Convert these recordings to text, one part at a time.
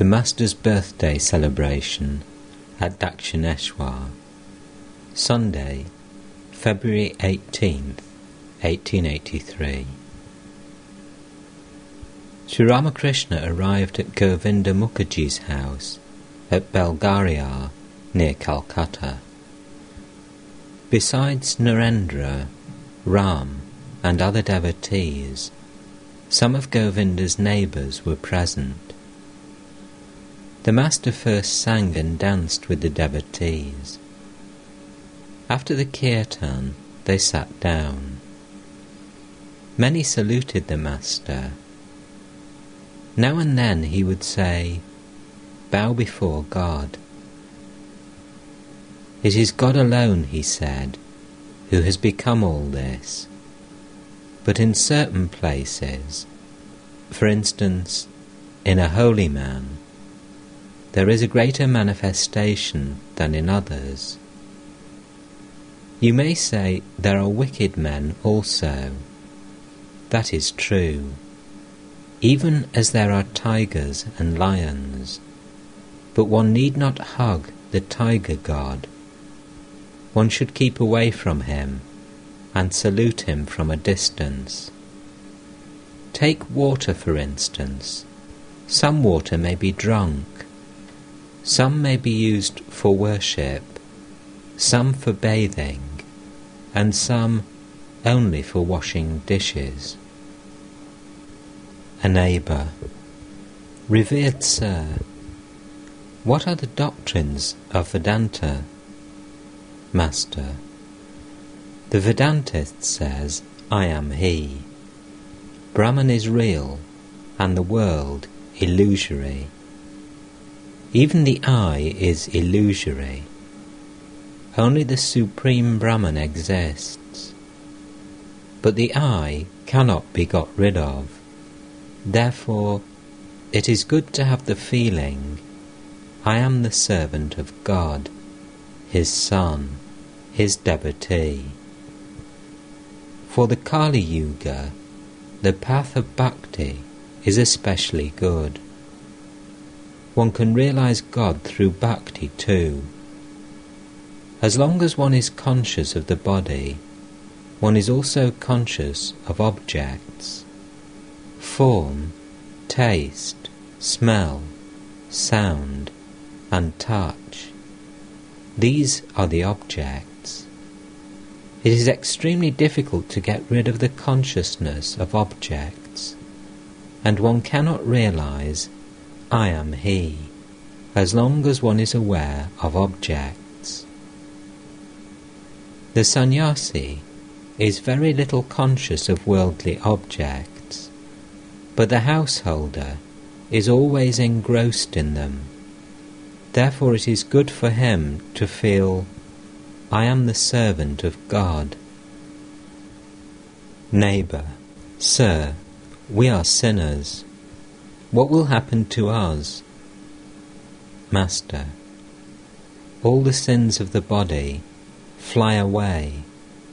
The Master's birthday celebration at Dakshineshwar, Sunday, February 18th, 1883. Sri Ramakrishna arrived at Govinda Mukherjee's house at Belgaria, near Calcutta. Besides Narendra, Ram and other devotees, some of Govinda's neighbours were present. The Master first sang and danced with the devotees. After the kirtan, they sat down. Many saluted the Master. Now and then he would say, "Bow before God." It is God alone, he said, who has become all this. But in certain places, for instance, in a holy man, there is a greater manifestation than in others. You may say there are wicked men also. That is true, even as there are tigers and lions. But one need not hug the tiger god. One should keep away from him and salute him from a distance. Take water, for instance. Some water may be drunk. Some may be used for worship, some for bathing, and some only for washing dishes. A neighbour: "Revered Sir, what are the doctrines of Vedanta?" Master: "The Vedantist says, I am He. Brahman is real, and the world illusory. Even the I is illusory. Only the Supreme Brahman exists. But the I cannot be got rid of. Therefore, it is good to have the feeling, I am the servant of God, His Son, His devotee. For the Kali Yuga, the path of bhakti is especially good. One can realize God through bhakti too. As long as one is conscious of the body, one is also conscious of objects. Form, taste, smell, sound, and touch. These are the objects. It is extremely difficult to get rid of the consciousness of objects, and one cannot realize I am He, as long as one is aware of objects. The sannyasi is very little conscious of worldly objects, but the householder is always engrossed in them. Therefore it is good for him to feel, I am the servant of God. Neighbour: "Sir, we are sinners. What will happen to us?" Master: "All the sins of the body fly away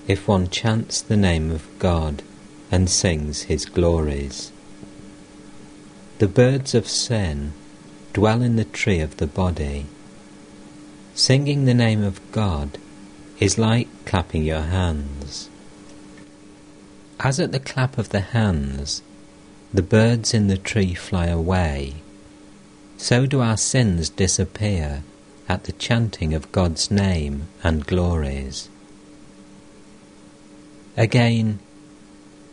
if one chants the name of God and sings His glories. The birds of sin dwell in the tree of the body. Singing the name of God is like clapping your hands. As at the clap of the hands, the birds in the tree fly away, so do our sins disappear at the chanting of God's name and glories. Again,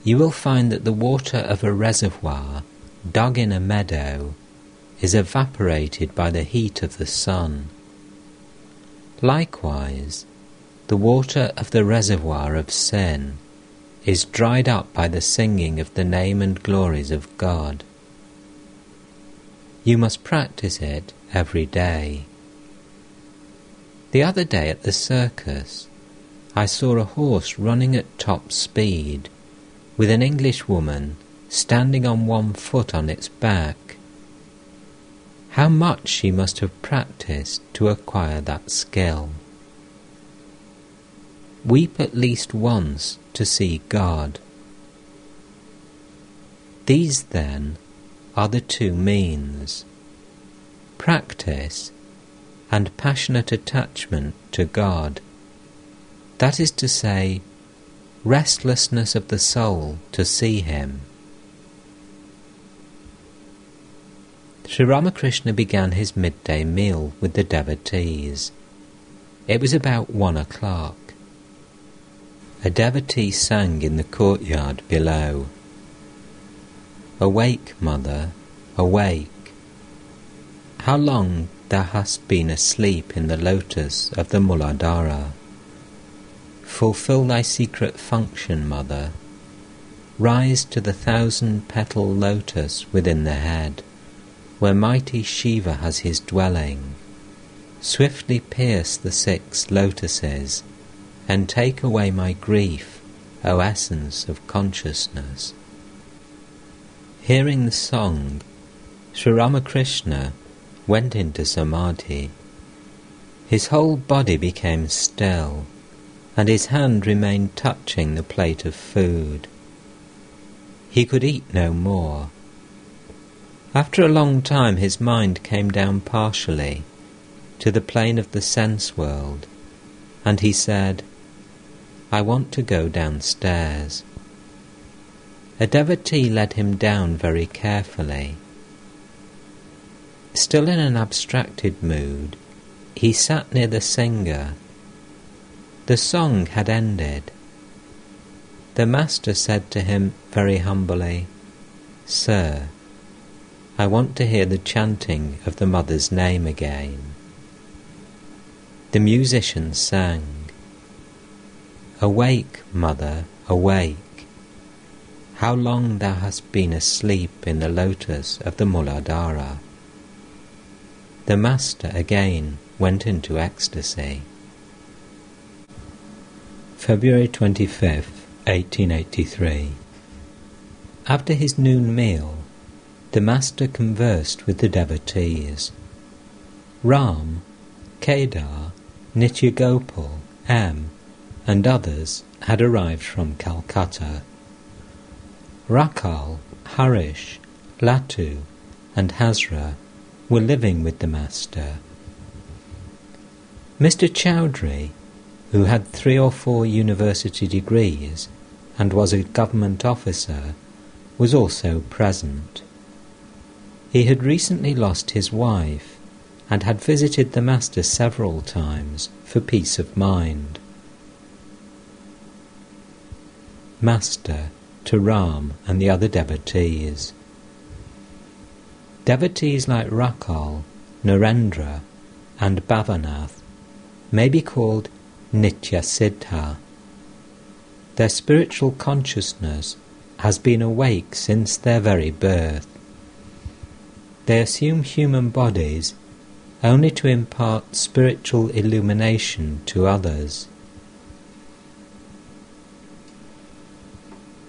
you will find that the water of a reservoir dug in a meadow is evaporated by the heat of the sun. Likewise, the water of the reservoir of sin is dried up by the singing of the name and glories of God. You must practice it every day. The other day at the circus, I saw a horse running at top speed, with an English woman standing on one foot on its back. How much she must have practiced to acquire that skill. Weep at least once to see God. These, then, are the two means. practice, and passionate attachment to God. That is to say, restlessness of the soul to see Him. Sri Ramakrishna began his midday meal with the devotees. It was about 1 o'clock. A devotee sang in the courtyard below, "Awake, mother, awake. How long thou hast been asleep in the lotus of the Muladhara. Fulfill thy secret function, mother. Rise to the 1,000-petal lotus within the head, where mighty Shiva has his dwelling. Swiftly pierce the 6 lotuses, and take away my grief, O essence of consciousness." Hearing the song, Sri Ramakrishna went into samadhi. His whole body became still, and his hand remained touching the plate of food. He could eat no more. After a long time his mind came down partially to the plane of the sense world, and he said, "I want to go downstairs." A devotee led him down very carefully. Still in an abstracted mood, he sat near the singer. The song had ended. The master said to him very humbly, "Sir, I want to hear the chanting of the mother's name again." The musician sang, "Awake, mother, awake. How long thou hast been asleep in the lotus of the Muladhara." The master again went into ecstasy. February 25th, 1883. After his noon meal, the master conversed with the devotees. Ram, Kedar, Nityagopal, M, and others had arrived from Calcutta. Rakal, Harish, Latu, and Hazra were living with the master. Mr. Chowdhury, who had 3 or 4 university degrees and was a government officer, was also present. He had recently lost his wife and had visited the master several times for peace of mind. Master to Ram and the other devotees. Devotees like Rakal, Narendra, and Bhavanath may be called Nitya Siddha. Their spiritual consciousness has been awake since their very birth. They assume human bodies only to impart spiritual illumination to others.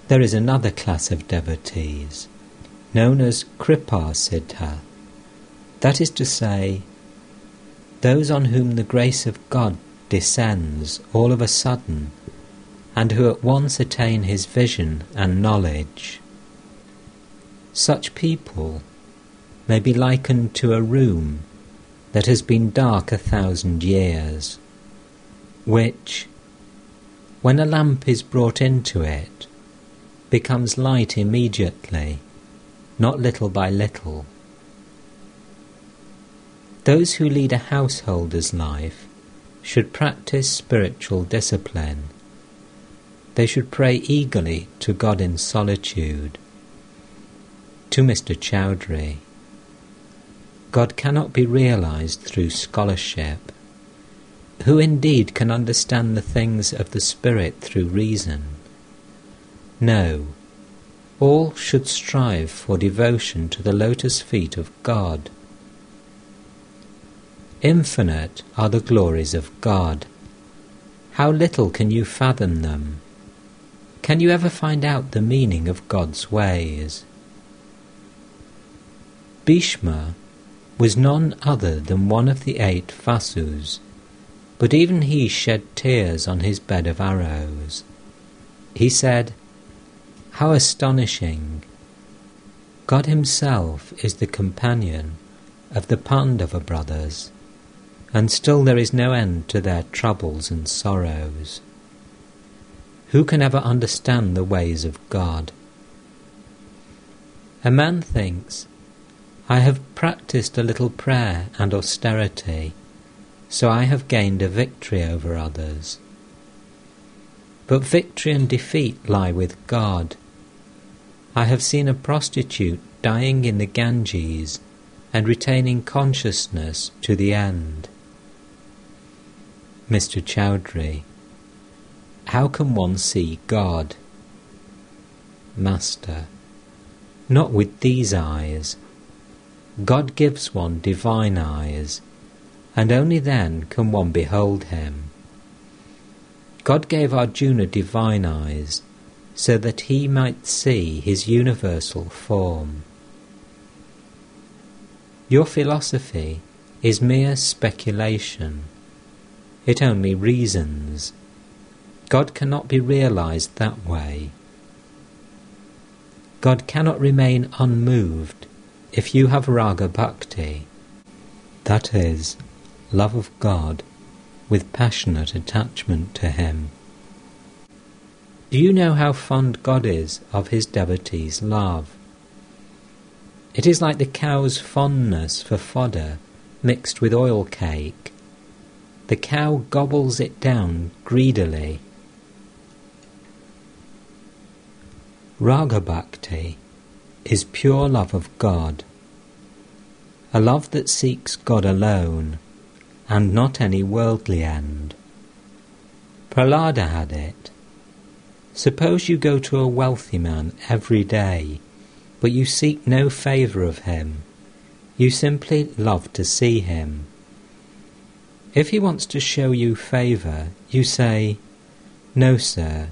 There is another class of devotees, known as Kripa Siddha, that is to say, those on whom the grace of God descends all of a sudden, and who at once attain His vision and knowledge. Such people may be likened to a room that has been dark 1,000 years, which, when a lamp is brought into it, becomes light immediately, not little by little. Those who lead a householder's life should practice spiritual discipline. They should pray eagerly to God in solitude. To Mr. Chowdhury, God cannot be realized through scholarship. Who indeed can understand the things of the Spirit through reason? No, all should strive for devotion to the lotus feet of God. Infinite are the glories of God. How little can you fathom them? Can you ever find out the meaning of God's ways? Bhishma was none other than one of the 8 Vasus, but even he shed tears on his bed of arrows. He said, "How astonishing! God Himself is the companion of the Pandava brothers, and still there is no end to their troubles and sorrows. Who can ever understand the ways of God? A man thinks, I have practiced a little prayer and austerity, so I have gained a victory over others. But victory and defeat lie with God. I have seen a prostitute dying in the Ganges and retaining consciousness to the end. Mr. Chowdhury: how can one see God? Master: not with these eyes. God gives one divine eyes, and only then can one behold him. God gave Arjuna divine eyes, so that he might see his universal form. Your philosophy is mere speculation. It only reasons. God cannot be realized that way. God cannot remain unmoved if you have raga bhakti, that is, love of God with passionate attachment to him. Do you know how fond God is of his devotees' love? It is like the cow's fondness for fodder mixed with oil cake. The cow gobbles it down greedily. Raga bhakti is pure love of God, a love that seeks God alone and not any worldly end. Prahlada had it. Suppose you go to a wealthy man every day, but you seek no favour of him. You simply love to see him. If he wants to show you favour, you say, "No, sir,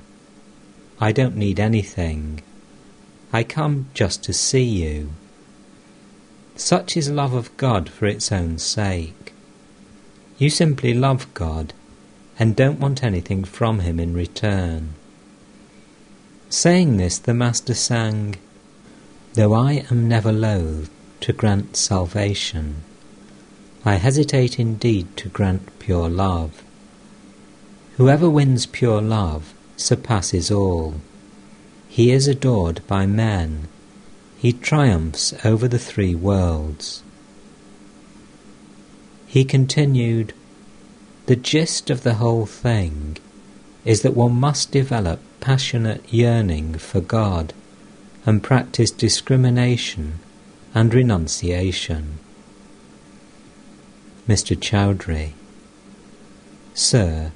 I don't need anything. I come just to see you." Such is love of God for its own sake. You simply love God and don't want anything from him in return. Saying this, the Master sang, "Though I am never loath to grant salvation, I hesitate indeed to grant pure love. Whoever wins pure love surpasses all. He is adored by men. He triumphs over the three worlds." He continued, "The gist of the whole thing is that one must develop passionate yearning for God and practice discrimination and renunciation." Mr. Chowdhury: Sir,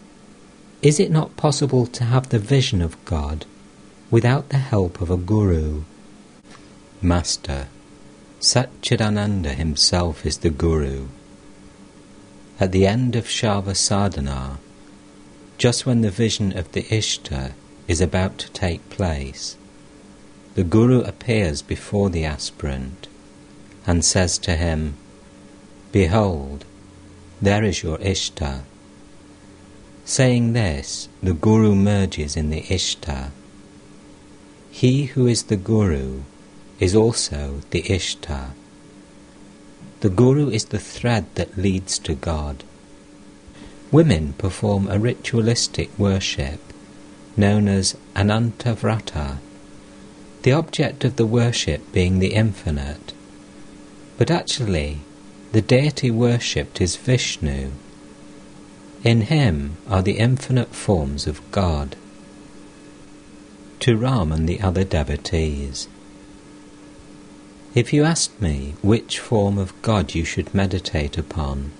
is it not possible to have the vision of God without the help of a guru? Master: Satchidananda himself is the guru. At the end of Shava Sadhana, just when the vision of the Ishta is about to take place, the guru appears before the aspirant and says to him, "Behold, there is your Ishta." Saying this, the guru merges in the Ishta. He who is the guru is also the Ishta. The guru is the thread that leads to God. Women perform a ritualistic worship known as Anantavrata, the object of the worship being the infinite. But actually, the deity worshipped is Vishnu. In him are the infinite forms of God. To Ram and the other devotees: if you asked me which form of God you should meditate upon,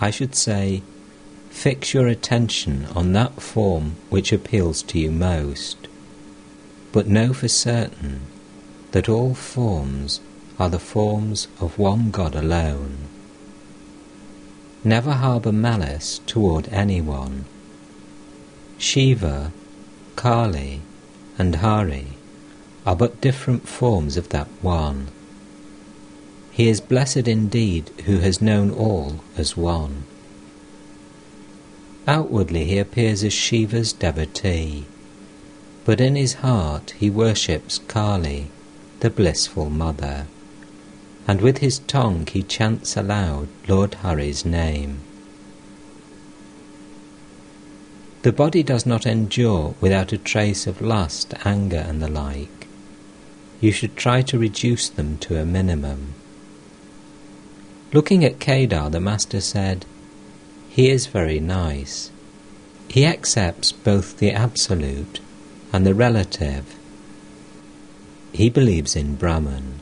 I should say, fix your attention on that form which appeals to you most. But know for certain that all forms are the forms of one God alone. Never harbour malice toward anyone. Shiva, Kali, and Hari are but different forms of that one. He is blessed indeed who has known all as one. Outwardly he appears as Shiva's devotee, but in his heart he worships Kali, the blissful mother, and with his tongue he chants aloud Lord Hari's name. The body does not endure without a trace of lust, anger, and the like. You should try to reduce them to a minimum. Looking at Kedar, the Master said, "He is very nice. He accepts both the absolute and the relative. He believes in Brahman,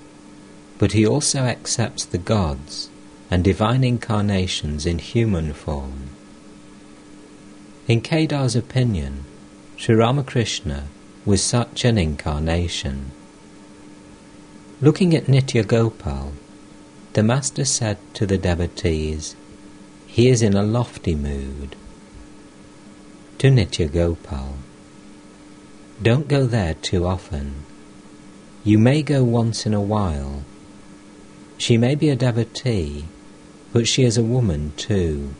but he also accepts the gods and divine incarnations in human form." In Kedar's opinion, Sri Ramakrishna was such an incarnation. Looking at Nitya Gopal, the Master said to the devotees, "He is in a lofty mood." To Nitya Gopal, "Don't go there too often. You may go once in a while. She may be a devotee, but she is a woman too.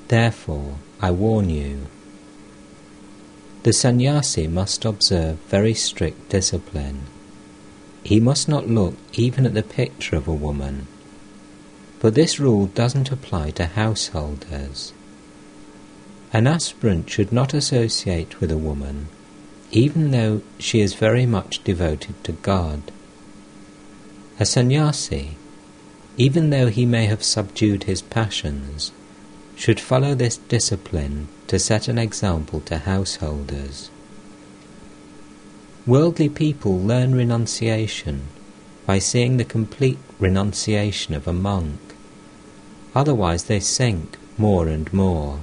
Therefore, I warn you." The sannyasi must observe very strict discipline. He must not look even at the picture of a woman. But this rule doesn't apply to householders. An aspirant should not associate with a woman, even though she is very much devoted to God. A sannyasi, even though he may have subdued his passions, should follow this discipline to set an example to householders. Worldly people learn renunciation by seeing the complete renunciation of a monk. Otherwise they sink more and more.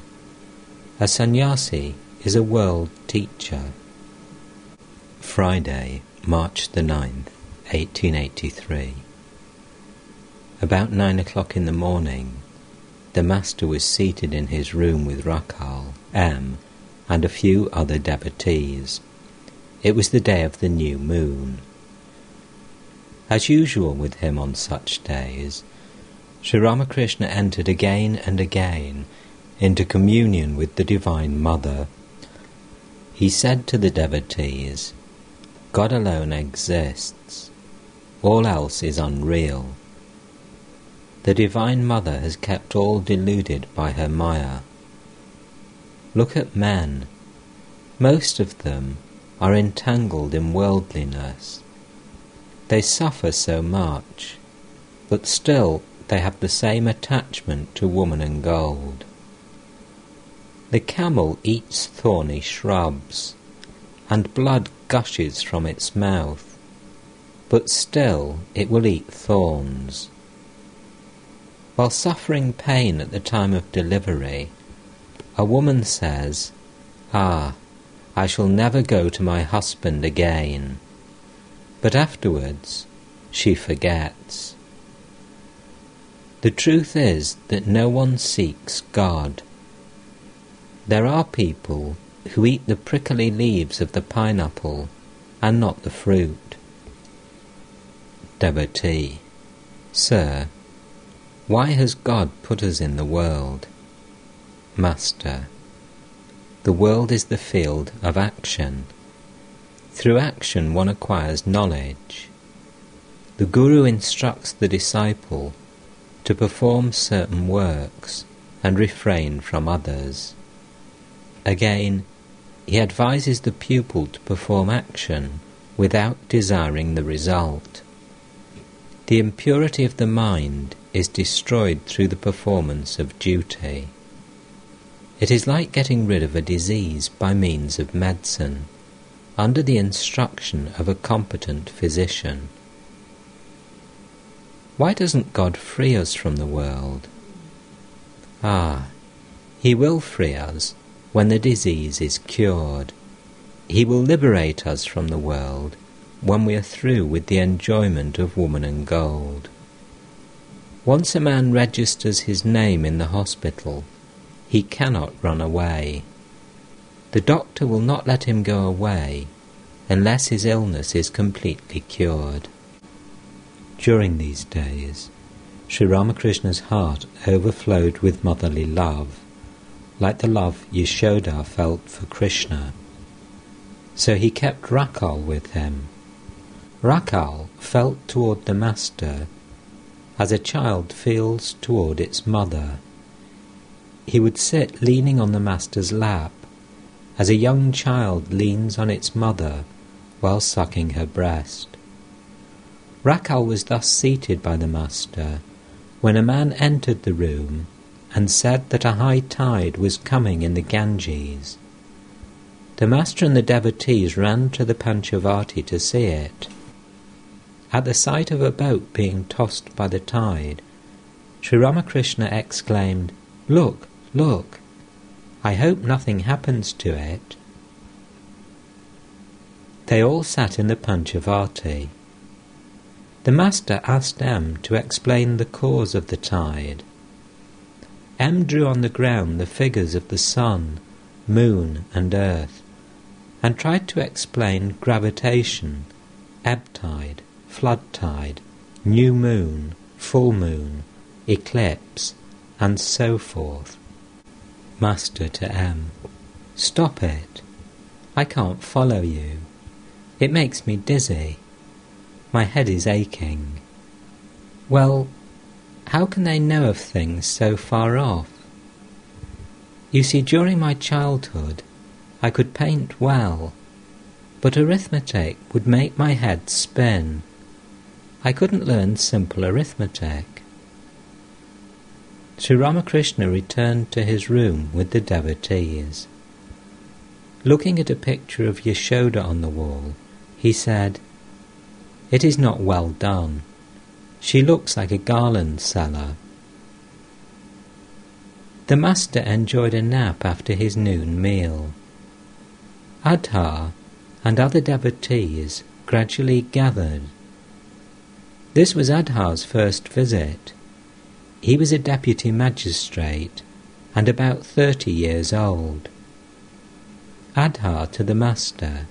A sannyasi is a world teacher. Friday, March the 9th, 1883. About 9 o'clock in the morning, the Master was seated in his room with Rakhal, M, and a few other devotees. It was the day of the new moon. As usual with him on such days, Sri Ramakrishna entered again and again into communion with the Divine Mother. He said to the devotees, "God alone exists. All else is unreal. The Divine Mother has kept all deluded by her Maya. Look at men. Most of them are entangled in worldliness. They suffer so much, but still they have the same attachment to woman and gold. The camel eats thorny shrubs, and blood gushes from its mouth, but still it will eat thorns. While suffering pain at the time of delivery, a woman says, 'Ah, I shall never go to my husband again,' but afterwards she forgets. The truth is that no one seeks God. There are people who eat the prickly leaves of the pineapple and not the fruit." Devotee: "Sir, why has God put us in the world?" Master: "The world is the field of action. Through action one acquires knowledge. The Guru instructs the disciple to perform certain works and refrain from others. Again, he advises the pupil to perform action without desiring the result. The impurity of the mind is destroyed through the performance of duty. It is like getting rid of a disease by means of medicine, under the instruction of a competent physician. Why doesn't God free us from the world? Ah, He will free us when the disease is cured. He will liberate us from the world when we are through with the enjoyment of woman and gold. Once a man registers his name in the hospital, he cannot run away. The doctor will not let him go away unless his illness is completely cured." During these days, Sri Ramakrishna's heart overflowed with motherly love, like the love Yashoda felt for Krishna. So he kept Rakhal with him. Rakhal felt toward the Master as a child feels toward its mother. He would sit leaning on the Master's lap, as a young child leans on its mother while sucking her breast. Rakhal was thus seated by the Master when a man entered the room and said that a high tide was coming in the Ganges. The Master and the devotees ran to the Panchavati to see it. At the sight of a boat being tossed by the tide, Sri Ramakrishna exclaimed, "Look, look! I hope nothing happens to it." They all sat in the Panchavati. The Master asked M to explain the cause of the tide. M drew on the ground the figures of the sun, moon and earth, and tried to explain gravitation, ebb tide, flood tide, new moon, full moon, eclipse, and so forth. Master to M: "Stop it. I can't follow you. It makes me dizzy. My head is aching." "Well, how can they know of things so far off? You see, during my childhood I could paint well, but arithmetic would make my head spin. I couldn't learn simple arithmetic." Sri Ramakrishna returned to his room with the devotees. Looking at a picture of Yashoda on the wall, he said, "It is not well done. She looks like a garland seller." The Master enjoyed a nap after his noon meal. Adhar and other devotees gradually gathered. This was Adhar's first visit. He was a deputy magistrate and about 30 years old. Adhar to the Master: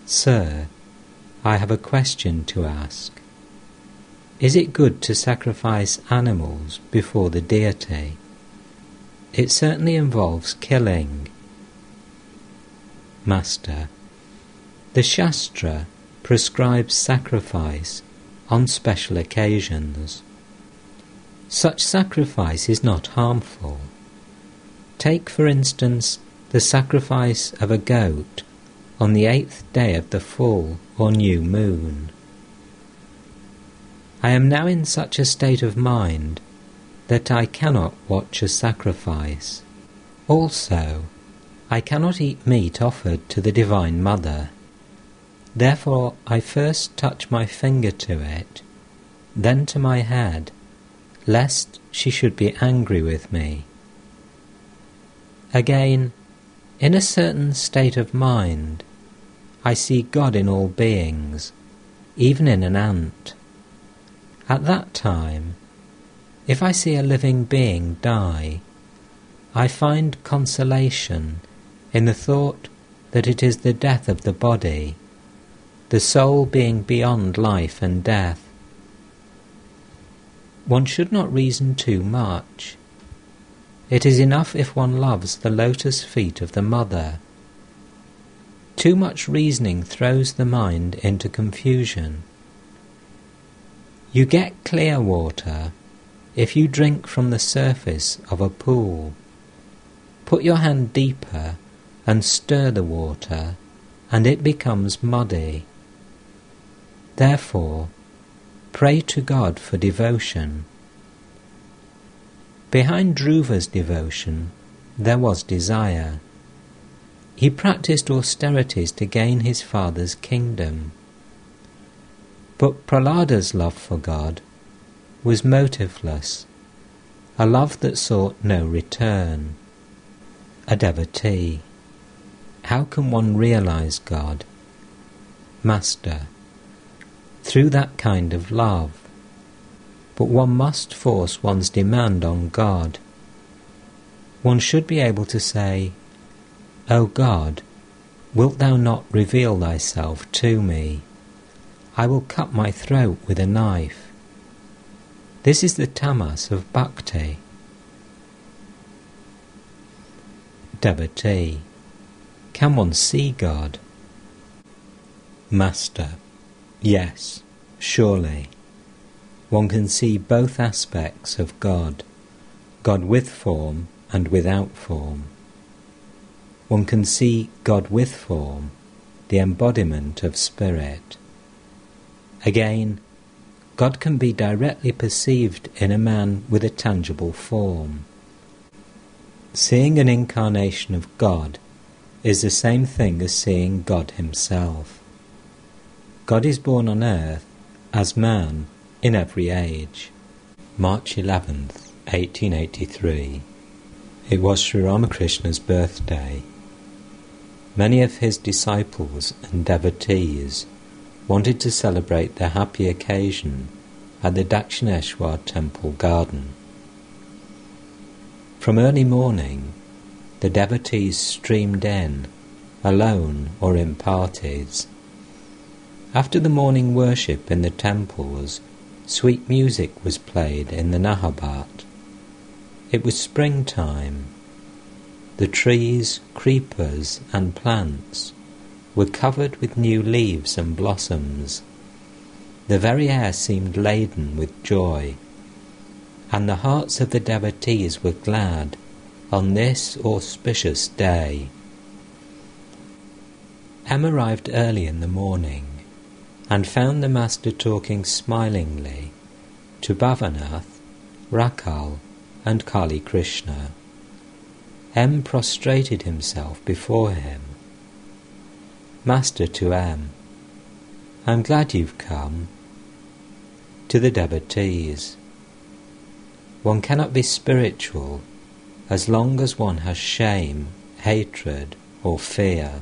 "Sir, I have a question to ask. Is it good to sacrifice animals before the deity? It certainly involves killing." Master: "The Shastra prescribes sacrifice on special occasions. Such sacrifice is not harmful. Take, for instance, the sacrifice of a goat on the 8th day of the full or new moon. I am now in such a state of mind that I cannot watch a sacrifice. Also, I cannot eat meat offered to the Divine Mother. Therefore I first touch my finger to it, then to my head, lest she should be angry with me. Again, in a certain state of mind, I see God in all beings, even in an ant. At that time, if I see a living being die, I find consolation in the thought that it is the death of the body, the soul being beyond life and death. One should not reason too much. It is enough if one loves the lotus feet of the Mother. Too much reasoning throws the mind into confusion. You get clear water if you drink from the surface of a pool. Put your hand deeper and stir the water, and it becomes muddy. Therefore, pray to God for devotion. Behind Dhruva's devotion there was desire. He practiced austerities to gain his father's kingdom. But Prahlada's love for God was motiveless, a love that sought no return. A devotee: how can one realize God? Master: through that kind of love. But one must force one's demand on God. One should be able to say, "O God, wilt thou not reveal thyself to me? I will cut my throat with a knife." This is the tamas of bhakti. Devotee: can one see God? Master: yes, surely. one can see both aspects of God, God with form and without form. One can see God with form, the embodiment of spirit. Again, God can be directly perceived in a man with a tangible form. Seeing an incarnation of God is the same thing as seeing God himself. God is born on earth as man in every age. March 11th, 1883. It was Sri Ramakrishna's birthday. Many of his disciples and devotees wanted to celebrate their happy occasion at the Dakshineshwar temple garden. From early morning, the devotees streamed in, alone or in parties. After the morning worship in the temples, sweet music was played in the Nahabat. It was springtime. The trees, creepers and plants were covered with new leaves and blossoms. The very air seemed laden with joy, and the hearts of the devotees were glad on this auspicious day. M arrived early in the morning and found the Master talking smilingly to Bhavanath, Rakal and Kali Krishna. M prostrated himself before him. Master to M, I'm glad you've come. To the devotees, one cannot be spiritual as long as one has shame, hatred or fear.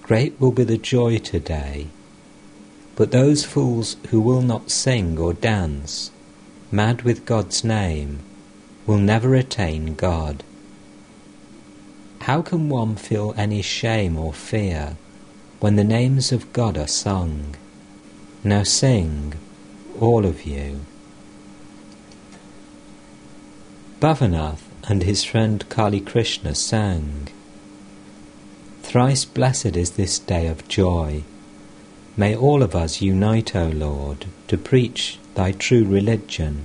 Great will be the joy today, but those fools who will not sing or dance, mad with God's name, will never attain God. How can one feel any shame or fear when the names of God are sung? Now sing, all of you. Bhavanath and his friend Kali Krishna sang. Thrice blessed is this day of joy. May all of us unite, O Lord, to preach thy true religion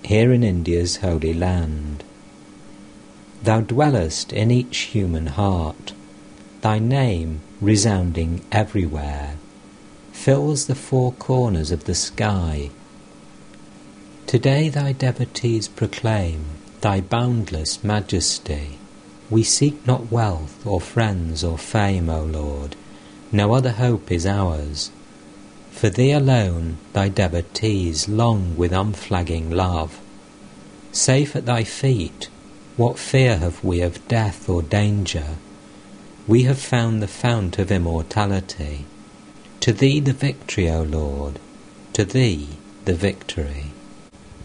here in India's holy land. Thou dwellest in each human heart, thy name, resounding everywhere, fills the four corners of the sky. Today thy devotees proclaim thy boundless majesty. We seek not wealth or friends or fame, O Lord, no other hope is ours. For thee alone thy devotees long with unflagging love. Safe at thy feet, what fear have we of death or danger? We have found the fount of immortality. To thee the victory, O Lord, to thee the victory.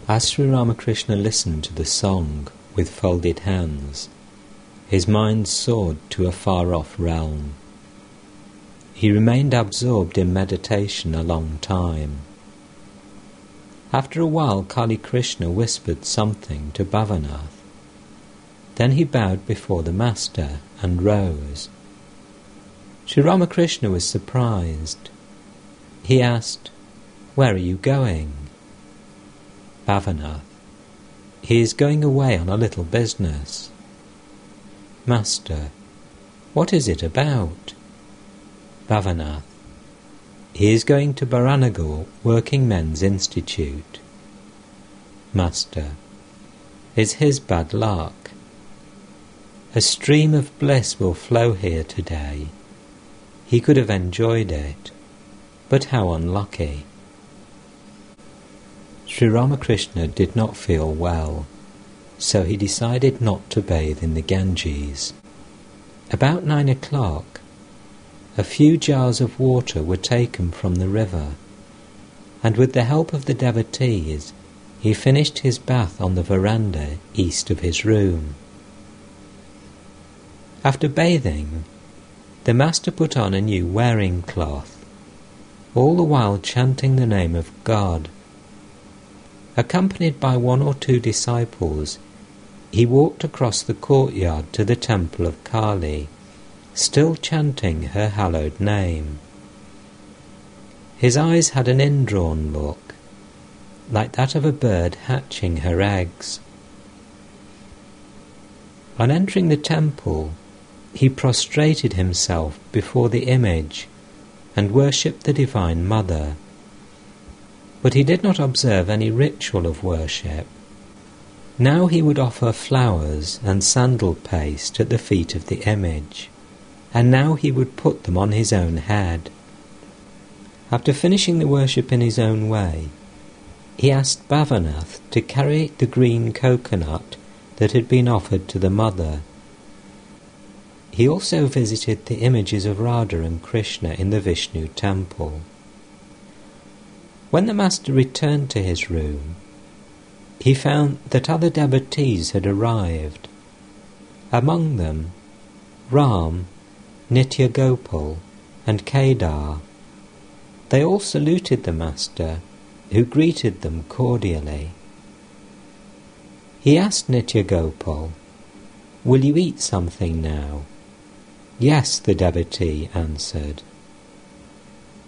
As Sri Ramakrishna listened to the song with folded hands, his mind soared to a far-off realm. He remained absorbed in meditation a long time. After a while Kali Krishna whispered something to Bhavanath. Then he bowed before the Master and rose. Sri Ramakrishna was surprised. He asked, "Where are you going?" Bhavanath, "He is going away on a little business." Master, "What is it about?" Bhavanath, "He is going to Baranagal Working Men's Institute." Master, "Is his bad luck? A stream of bliss will flow here today. He could have enjoyed it, but how unlucky." Sri Ramakrishna did not feel well, so he decided not to bathe in the Ganges. About 9 o'clock, a few jars of water were taken from the river, and with the help of the devotees, he finished his bath on the veranda east of his room. After bathing, the Master put on a new wearing cloth, all the while chanting the name of God. Accompanied by 1 or 2 disciples, he walked across the courtyard to the temple of Kali, still chanting her hallowed name. His eyes had an indrawn look, like that of a bird hatching her eggs. On entering the temple, he prostrated himself before the image and worshipped the Divine Mother. But he did not observe any ritual of worship. Now he would offer flowers and sandal paste at the feet of the image, and now he would put them on his own head. After finishing the worship in his own way, he asked Bhavanath to carry the green coconut that had been offered to the mother. He also visited the images of Radha and Krishna in the Vishnu temple. When the master returned to his room, he found that other devotees had arrived. Among them, Ram, Nitya Gopal, and Kedar. They all saluted the master, who greeted them cordially. He asked Nitya Gopal, "Will you eat something now?" "Yes," the devotee answered.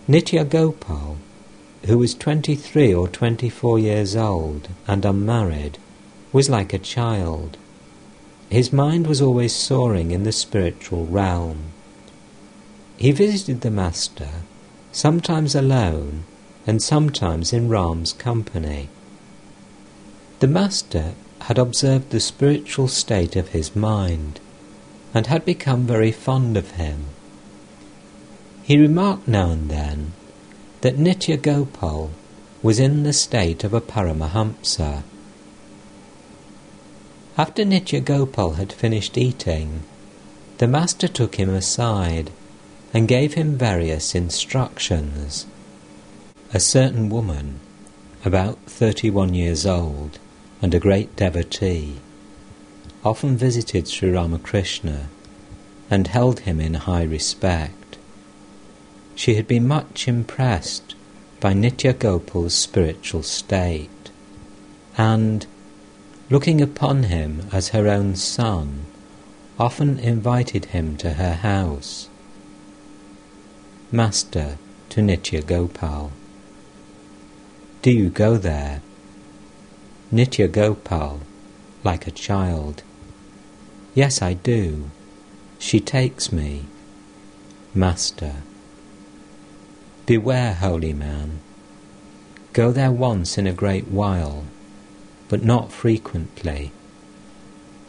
Nitya Gopal, who was 23 or 24 years old and unmarried, was like a child. His mind was always soaring in the spiritual realm. He visited the master, sometimes alone and sometimes in Ram's company. The master had observed the spiritual state of his mind and had become very fond of him. He remarked now and then that Nitya Gopal was in the state of a Paramahamsa. After Nitya Gopal had finished eating, the master took him aside and gave him various instructions. A certain woman, about 31 years old and a great devotee, often visited Sri Ramakrishna and held him in high respect. She had been much impressed by Nitya Gopal's spiritual state, and, looking upon him as her own son, often invited him to her house. Master to Nitya Gopal: "Do you go there?" Nitya Gopal, like a child: "Yes, I do. She takes me." Master: "Beware, holy man. Go there once in a great while, but not frequently.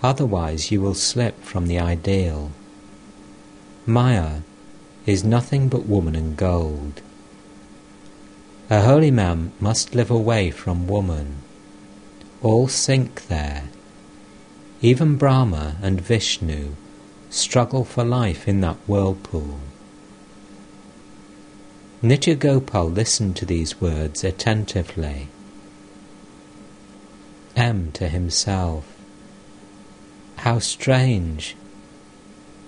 Otherwise you will slip from the ideal. Maya is nothing but woman and gold. A holy man must live away from woman. All sink there. Even Brahma and Vishnu struggle for life in that whirlpool." Nitya Gopal listened to these words attentively. M to himself: "How strange!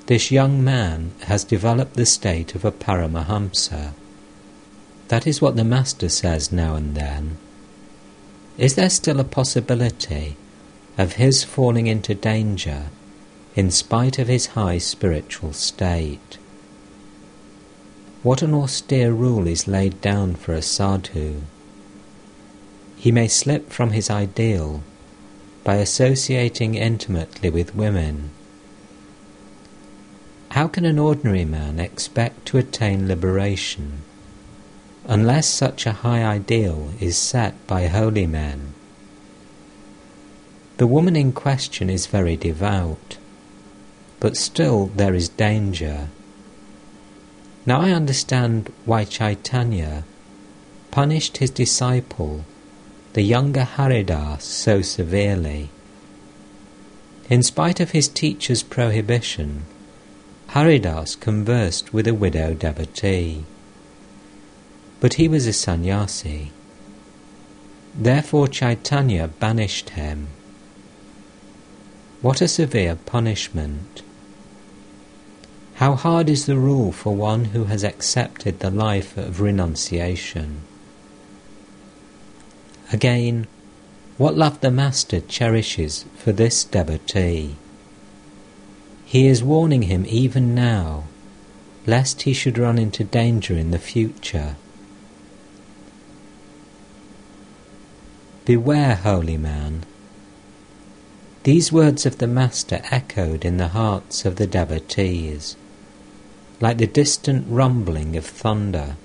This young man has developed the state of a Paramahamsa. That is what the master says now and then. Is there still a possibility of his falling into danger in spite of his high spiritual state? What an austere rule is laid down for a sadhu. He may slip from his ideal by associating intimately with women. How can an ordinary man expect to attain liberation unless such a high ideal is set by holy men? The woman in question is very devout, but still there is danger. Now I understand why Chaitanya punished his disciple, the younger Haridas, so severely. In spite of his teacher's prohibition, Haridas conversed with a widow devotee. But he was a sannyasi. Therefore Chaitanya banished him. What a severe punishment! How hard is the rule for one who has accepted the life of renunciation. Again, what love the Master cherishes for this devotee. He is warning him even now, lest he should run into danger in the future. Beware, holy man. These words of the Master echoed in the hearts of the devotees, like the distant rumbling of thunder.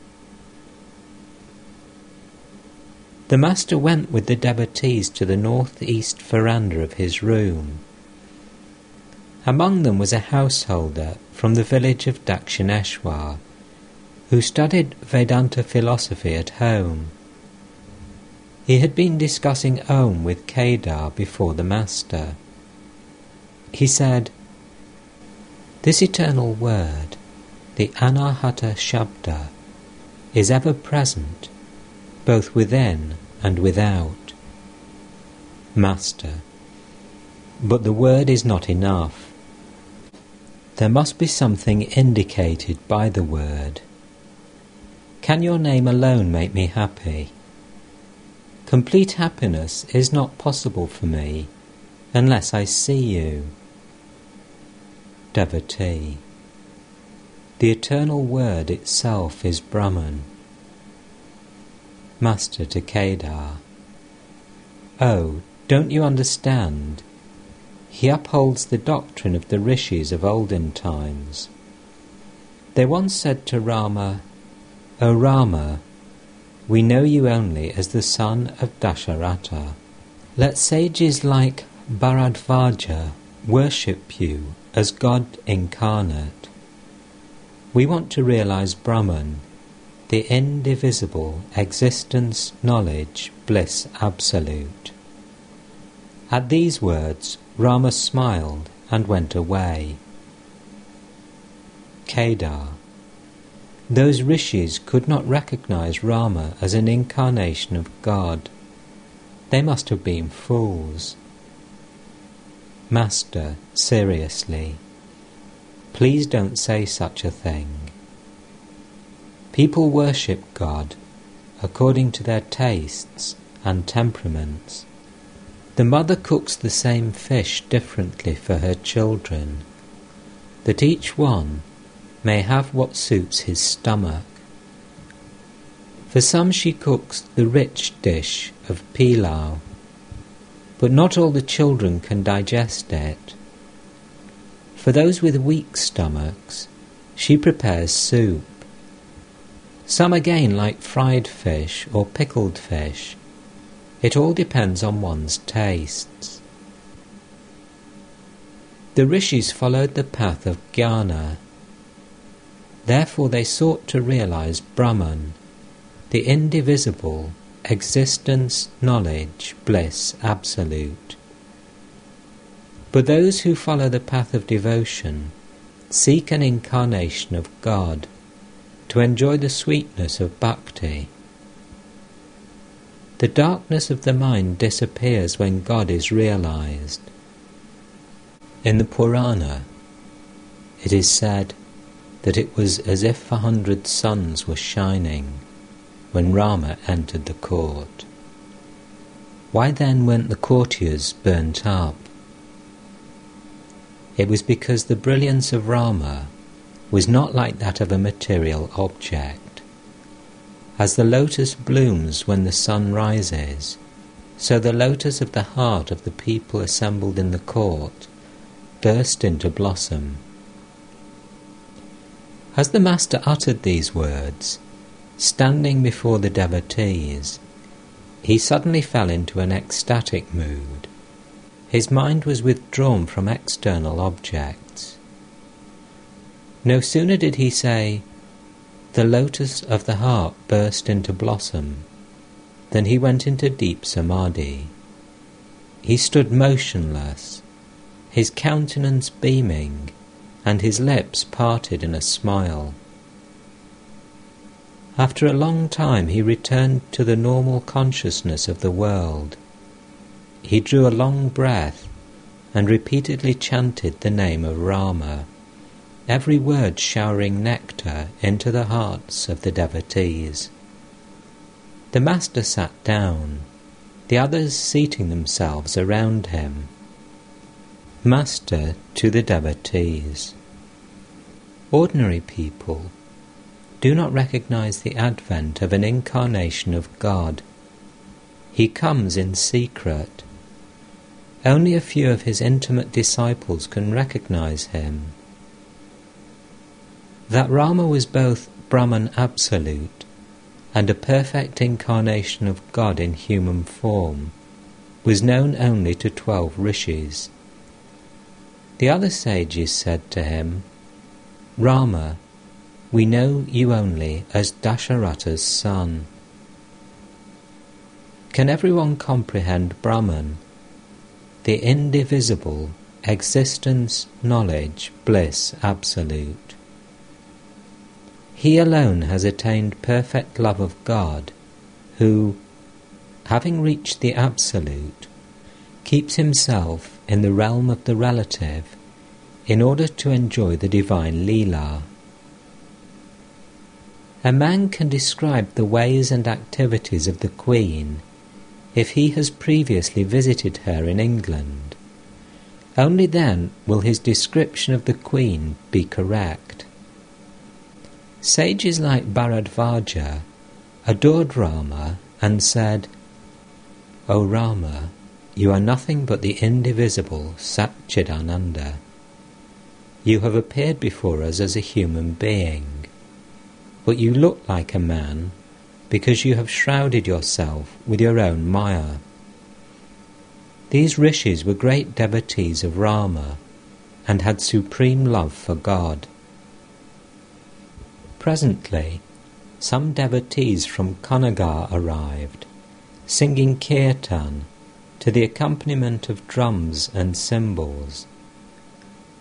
The Master went with the devotees to the north-east veranda of his room. Among them was a householder from the village of Dakshineshwar, who studied Vedanta philosophy at home. He had been discussing Om with Kedar before the Master. He said, "This eternal word, the Anahata Shabda, is ever present, both within and without." Master, but the word is not enough. There must be something indicated by the word. Can your name alone make me happy? Complete happiness is not possible for me unless I see you. Devotee, the eternal word itself is Brahman. Master to Kedar, oh, don't you understand? He upholds the doctrine of the rishis of olden times. They once said to Rama, "O Rama, we know you only as the son of Dasharatha. Let sages like Bharadvaja worship you as God incarnate. We want to realize Brahman, the indivisible existence, knowledge, bliss absolute." At these words, Rama smiled and went away. Kedar, those rishis could not recognize Rama as an incarnation of God. They must have been fools. Master, seriously, please don't say such a thing. People worship God according to their tastes and temperaments. The mother cooks the same fish differently for her children, that each one may have what suits his stomach. For some she cooks the rich dish of pilau, but not all the children can digest it. For those with weak stomachs, she prepares soup. Some again like fried fish or pickled fish. It all depends on one's tastes. The rishis followed the path of jnana. Therefore they sought to realize Brahman, the indivisible existence, knowledge, bliss absolute. But those who follow the path of devotion seek an incarnation of God to enjoy the sweetness of bhakti. The darkness of the mind disappears when God is realized. In the Purana, it is said that it was as if 100 suns were shining when Rama entered the court. Why then weren't the courtiers burnt up? It was because the brilliance of Rama was not like that of a material object. As the lotus blooms when the sun rises, so the lotus of the heart of the people assembled in the court burst into blossom. As the Master uttered these words, standing before the devotees, he suddenly fell into an ecstatic mood. His mind was withdrawn from external objects. No sooner did he say, "The lotus of the heart burst into blossom," than he went into deep samadhi. He stood motionless, his countenance beaming, and his lips parted in a smile. After a long time he returned to the normal consciousness of the world. He drew a long breath and repeatedly chanted the name of Rama, every word showering nectar into the hearts of the devotees. The Master sat down, the others seating themselves around him. Master to the devotees, ordinary people do not recognize the advent of an incarnation of God. He comes in secret. Only a few of his intimate disciples can recognize him. That Rama was both Brahman Absolute and a perfect incarnation of God in human form was known only to 12 rishis. The other sages said to him, "Rama, we know you only as Dasharatha's son." Can everyone comprehend Brahman, the indivisible existence, knowledge, bliss absolute? He alone has attained perfect love of God, who, having reached the Absolute, keeps himself in the realm of the relative in order to enjoy the divine Leela. A man can describe the ways and activities of the Queen if he has previously visited her in England. Only then will his description of the Queen be correct. Sages like Bharadvaja adored Rama and said, "O Rama, you are nothing but the indivisible Satchidananda. You have appeared before us as a human being, but you look like a man because you have shrouded yourself with your own Maya." These rishis were great devotees of Rama and had supreme love for God. Presently, some devotees from Kanagar arrived, singing kirtan to the accompaniment of drums and cymbals.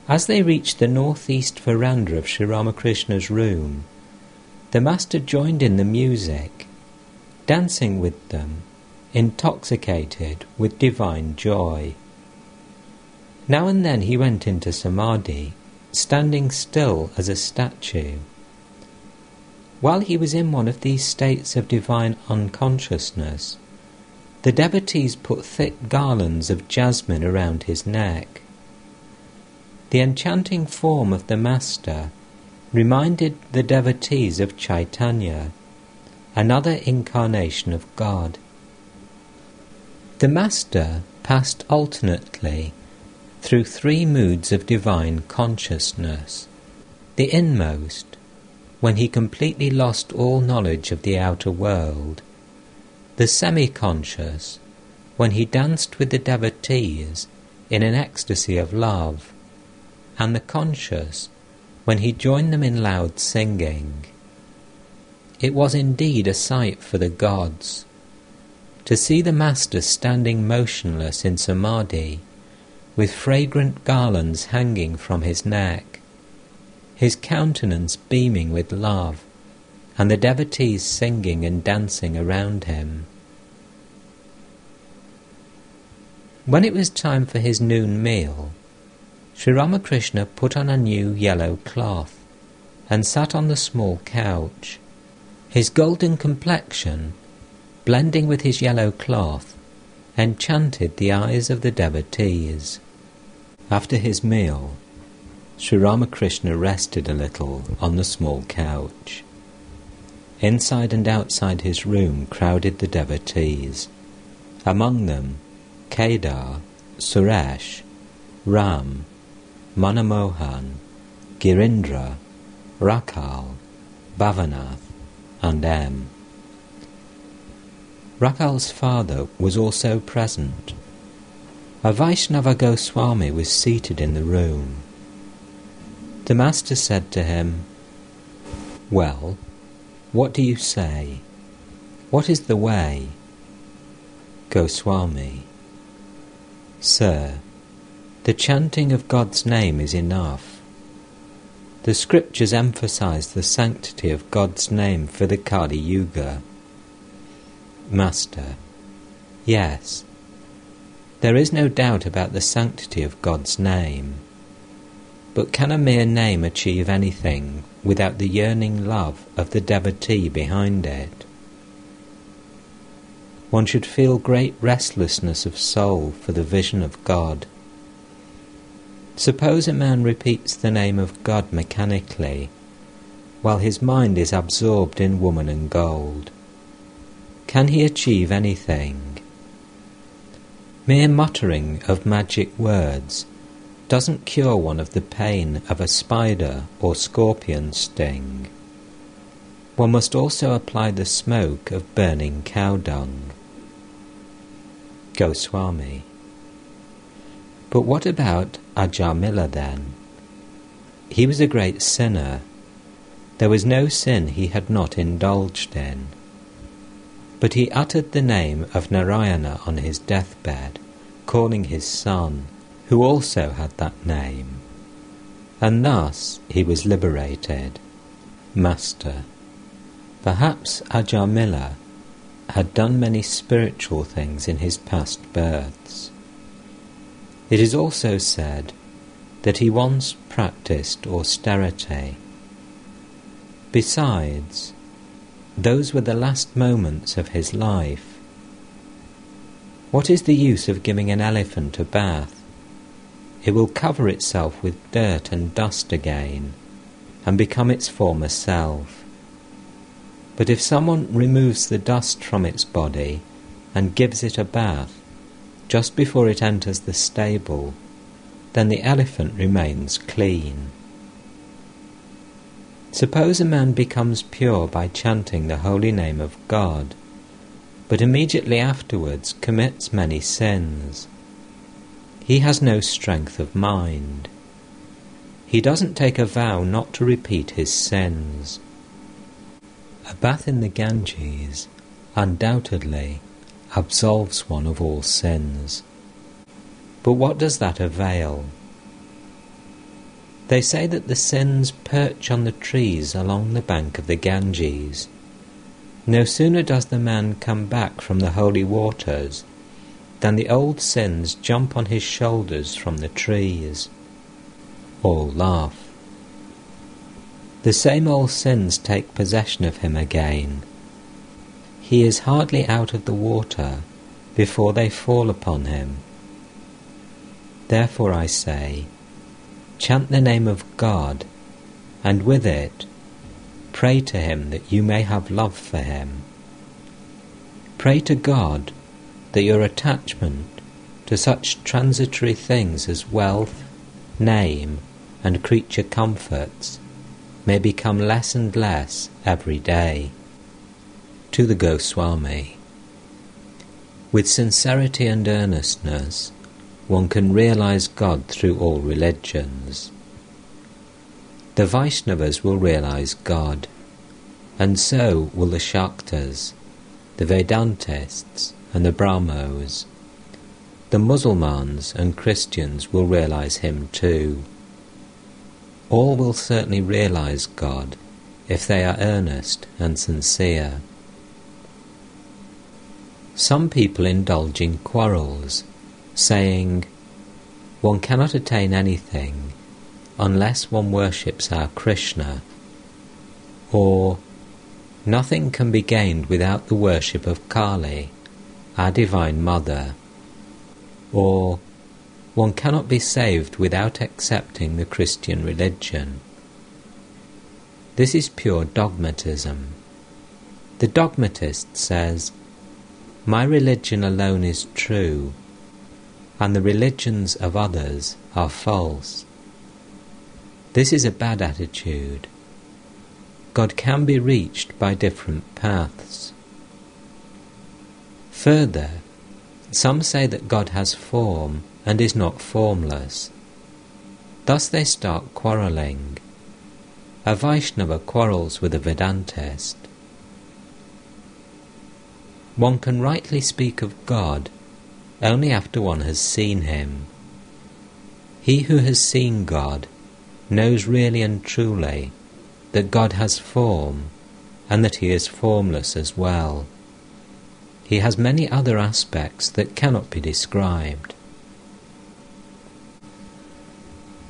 As they reached the northeast veranda of Sri Ramakrishna's room, the master joined in the music, dancing with them, intoxicated with divine joy. Now and then he went into samadhi, standing still as a statue. While he was in one of these states of divine unconsciousness, the devotees put thick garlands of jasmine around his neck. The enchanting form of the Master reminded the devotees of Chaitanya, another incarnation of God. The Master passed alternately through 3 moods of divine consciousness: the inmost, when he completely lost all knowledge of the outer world; the semi-conscious, when he danced with the devotees in an ecstasy of love; and the conscious, when he joined them in loud singing. It was indeed a sight for the gods. To see the Master standing motionless in samadhi, with fragrant garlands hanging from his neck, his countenance beaming with love, and the devotees singing and dancing around him. When it was time for his noon meal, Sri Ramakrishna put on a new yellow cloth and sat on the small couch. His golden complexion, blending with his yellow cloth, enchanted the eyes of the devotees. After his meal, Sri Ramakrishna rested a little on the small couch. Inside and outside his room crowded the devotees, among them Kedar, Suresh, Ram, Manamohan, Girindra, Rakal, Bhavanath, and M. Rakal's father was also present. A Vaishnava Goswami was seated in the room. The Master said to him, "Well, what do you say? What is the way?" Goswami: "Sir, the chanting of God's name is enough. The scriptures emphasize the sanctity of God's name for the Kali Yuga." Master: "Yes, there is no doubt about the sanctity of God's name. But can a mere name achieve anything without the yearning love of the devotee behind it? One should feel great restlessness of soul for the vision of God. Suppose a man repeats the name of God mechanically, while his mind is absorbed in woman and gold. Can he achieve anything? Mere muttering of magic words doesn't cure one of the pain of a spider or scorpion sting. One must also apply the smoke of burning cow dung. Goswami. But what about Ajamila then? He was a great sinner. There was no sin he had not indulged in. But he uttered the name of Narayana on his deathbed, calling his son, who also had that name. And thus he was liberated. Master. Perhaps Ajamila had done many spiritual things in his past births. It is also said that he once practiced austerity. Besides, those were the last moments of his life. What is the use of giving an elephant a bath? It will cover itself with dirt and dust again, and become its former self. But if someone removes the dust from its body and gives it a bath just before it enters the stable, then the elephant remains clean. Suppose a man becomes pure by chanting the holy name of God, but immediately afterwards commits many sins. He has no strength of mind. He doesn't take a vow not to repeat his sins. A bath in the Ganges undoubtedly absolves one of all sins. But what does that avail? They say that the sins perch on the trees along the bank of the Ganges. No sooner does the man come back from the holy waters than the old sins jump on his shoulders from the trees. All laugh. The same old sins take possession of him again. He is hardly out of the water before they fall upon him. Therefore I say, chant the name of God, and with it, pray to him that you may have love for him. Pray to God that your attachment to such transitory things as wealth, name, and creature comforts may become less and less every day. To the Goswami. With sincerity and earnestness, one can realize God through all religions. The Vaishnavas will realize God, and so will the Shaktas, the Vedantists, and the Brahmos. The Mussulmans and Christians will realize him too. All will certainly realize God if they are earnest and sincere. Some people indulge in quarrels, saying, one cannot attain anything unless one worships our Krishna, or nothing can be gained without the worship of Kali, our Divine Mother, or one cannot be saved without accepting the Christian religion. This is pure dogmatism. The dogmatist says, my religion alone is true, and the religions of others are false. This is a bad attitude. God can be reached by different paths. Further, some say that God has form and is not formless. Thus they start quarrelling. A Vaishnava quarrels with a Vedantist. One can rightly speak of God only after one has seen him. He who has seen God knows really and truly that God has form and that he is formless as well. He has many other aspects that cannot be described.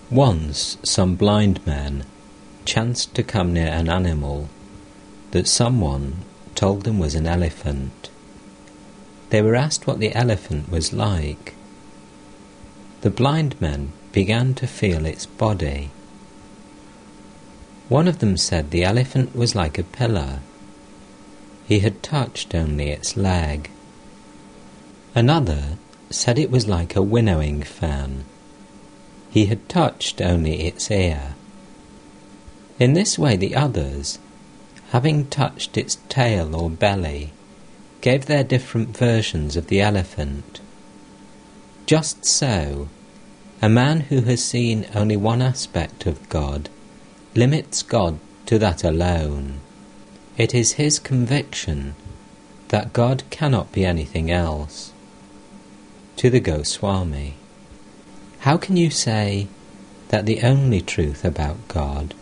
Once some blind men chanced to come near an animal that someone told them was an elephant. They were asked what the elephant was like. The blind men began to feel its body. One of them said the elephant was like a pillar. He had touched only its leg. Another said it was like a winnowing fan. He had touched only its ear. In this way the others, having touched its tail or belly, gave their different versions of the elephant. Just so, a man who has seen only one aspect of God limits God to that alone. It is his conviction that God cannot be anything else. To the Goswami, how can you say that the only truth about God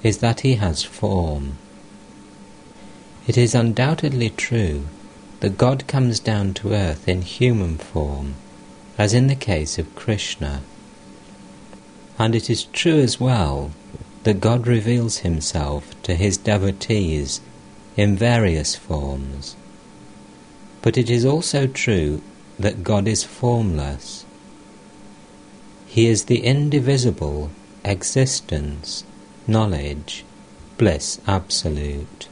is that he has form? It is undoubtedly true that God comes down to earth in human form, as in the case of Krishna. And it is true as well that God reveals himself to his devotees in various forms. But it is also true that God is formless. He is the indivisible existence, knowledge, bliss absolute.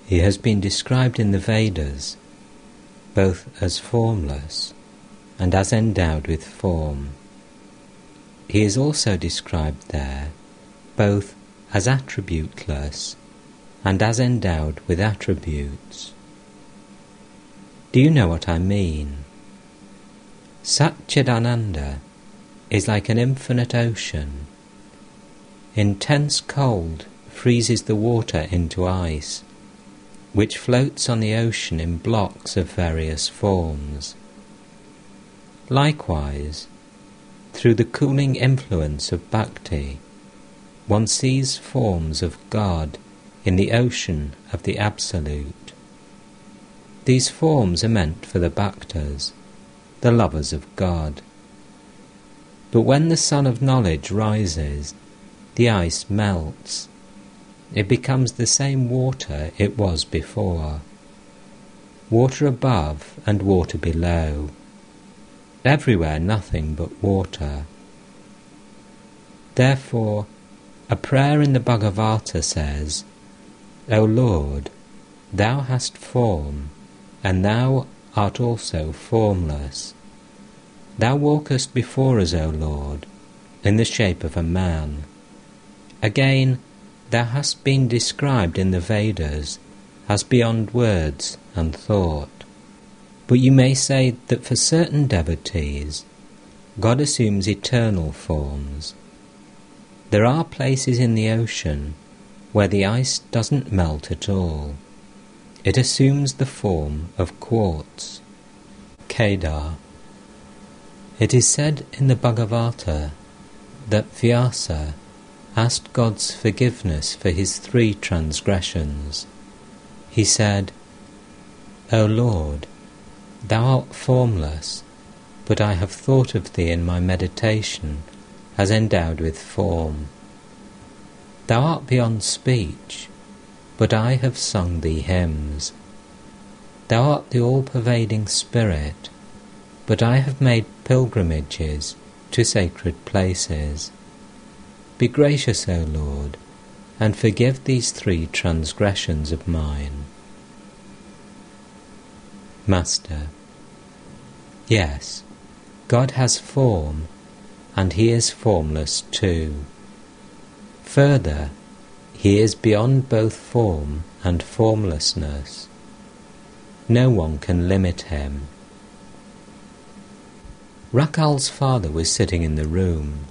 He has been described in the Vedas both as formless and as endowed with form. He is also described there both as attributeless and as endowed with attributes. Do you know what I mean? Satchidananda is like an infinite ocean. Intense cold freezes the water into ice, which floats on the ocean in blocks of various forms. Likewise, through the cooling influence of bhakti, one sees forms of God in the ocean of the Absolute. These forms are meant for the bhaktas, the lovers of God. But when the sun of knowledge rises, the ice melts. It becomes the same water it was before. Water above and water below. Everywhere nothing but water. Therefore, a prayer in the Bhagavata says, O Lord, thou hast form, and thou art also formless. Thou walkest before us, O Lord, in the shape of a man. Again, thou hast been described in the Vedas as beyond words and thought. But you may say that for certain devotees, God assumes eternal forms. There are places in the ocean where the ice doesn't melt at all. It assumes the form of quartz. Kedar. It is said in the Bhagavata that Vyasa asked God's forgiveness for his 3 transgressions. He said, O Lord, thou art formless, but I have thought of thee in my meditation as endowed with form. Thou art beyond speech, but I have sung thee hymns. Thou art the all-pervading Spirit, but I have made pilgrimages to sacred places. Be gracious, O Lord, and forgive these 3 transgressions of mine. Master. Yes, God has form, and he is formless too. Further, he is beyond both form and formlessness. No one can limit him. Rakal's father was sitting in the room.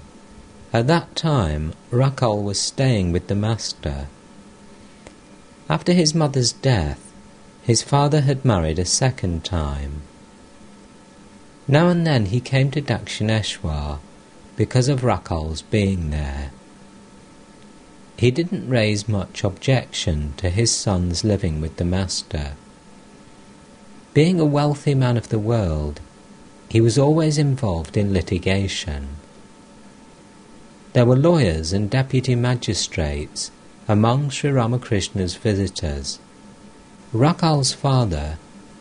At that time, Rakal was staying with the master. After his mother's death, his father had married a second time. Now and then he came to Dakshineshwar because of Rakal's being there. He didn't raise much objection to his son's living with the master. Being a wealthy man of the world, he was always involved in litigation. There were lawyers and deputy magistrates among Sri Ramakrishna's visitors. Rakal's father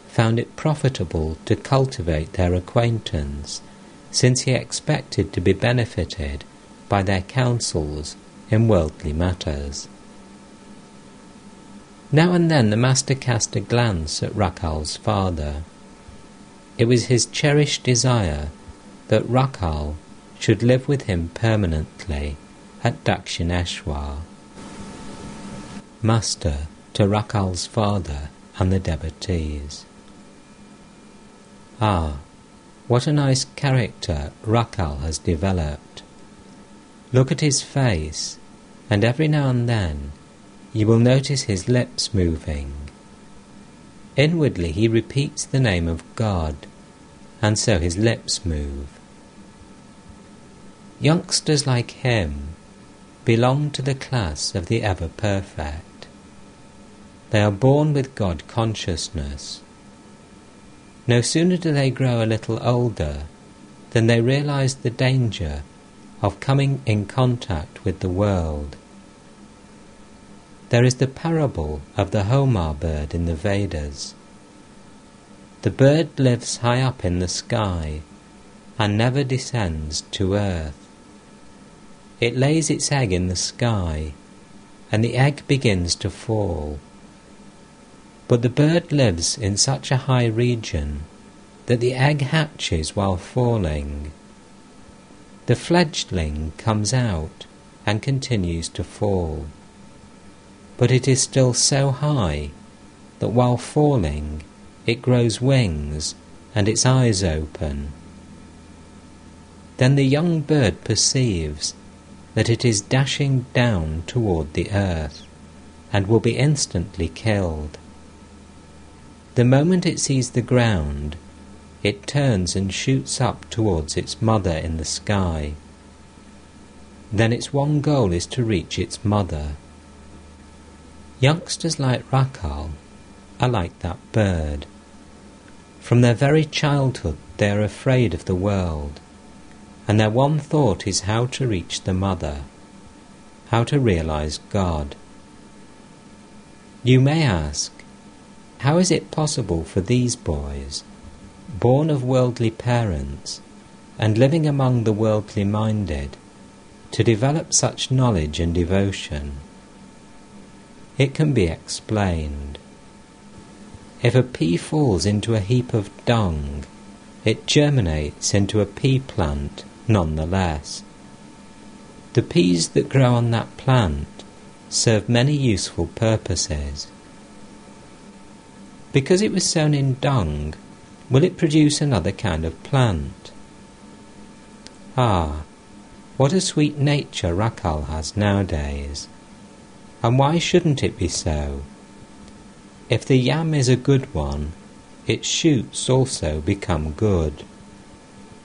found it profitable to cultivate their acquaintance, since he expected to be benefited by their counsels in worldly matters. Now and then the master cast a glance at Rakal's father. It was his cherished desire that Rakal should live with him permanently at Dakshineshwar. Master to Rakal's father and the devotees. Ah, what a nice character Rakal has developed. Look at his face, and every now and then you will notice his lips moving. Inwardly he repeats the name of God, and so his lips move. Youngsters like him belong to the class of the ever-perfect. They are born with God consciousness. No sooner do they grow a little older than they realize the danger of coming in contact with the world. There is the parable of the Homar bird in the Vedas. The bird lives high up in the sky and never descends to earth. It lays its egg in the sky, and the egg begins to fall. But the bird lives in such a high region that the egg hatches while falling. The fledgling comes out and continues to fall, but it is still so high that while falling it grows wings and its eyes open. Then the young bird perceives that it is dashing down toward the earth and will be instantly killed. The moment it sees the ground, it turns and shoots up towards its mother in the sky. Then its one goal is to reach its mother. Youngsters like Rakal are like that bird. From their very childhood they are afraid of the world, and their one thought is how to reach the mother, how to realize God. You may ask, how is it possible for these boys, born of worldly parents and living among the worldly minded, to develop such knowledge and devotion? It can be explained. If a pea falls into a heap of dung, it germinates into a pea plant nonetheless. The peas that grow on that plant serve many useful purposes. Because it was sown in dung, will it produce another kind of plant? Ah, what a sweet nature Rakal has nowadays. And why shouldn't it be so? If the yam is a good one, its shoots also become good.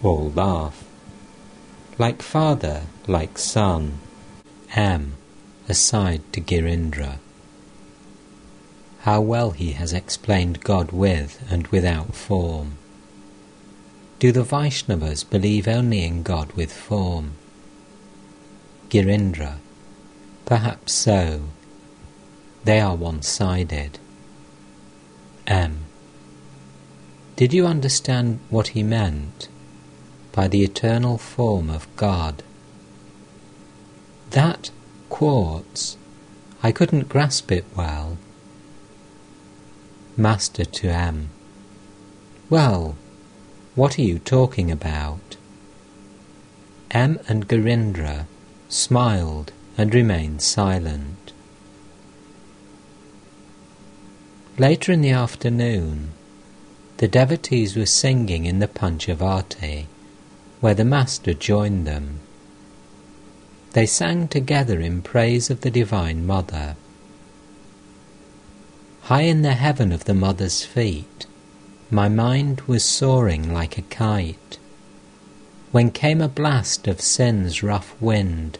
All laugh. Like father, like son. M. Aside to Girindra. How well he has explained God with and without form. Do the Vaishnavas believe only in God with form? Girindra. Perhaps so. They are one-sided. M. Did you understand what he meant by the eternal form of God? That quartz, I couldn't grasp it well. Master to M. Well, what are you talking about? M and Girindra smiled and remained silent. Later in the afternoon, the devotees were singing in the Panchavati, where the Master joined them. They sang together in praise of the Divine Mother. High in the heaven of the Mother's feet, my mind was soaring like a kite, when came a blast of sin's rough wind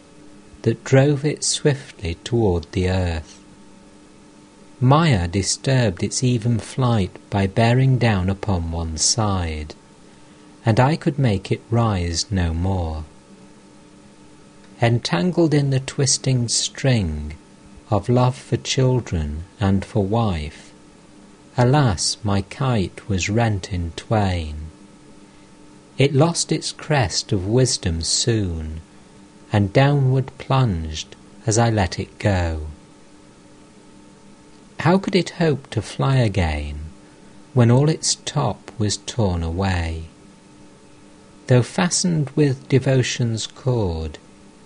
that drove it swiftly toward the earth. Maya disturbed its even flight by bearing down upon one side, and I could make it rise no more. Entangled in the twisting string of love for children and for wife, alas, my kite was rent in twain. It lost its crest of wisdom soon, and downward plunged as I let it go. How could it hope to fly again, when all its top was torn away. Though fastened with devotion's cord,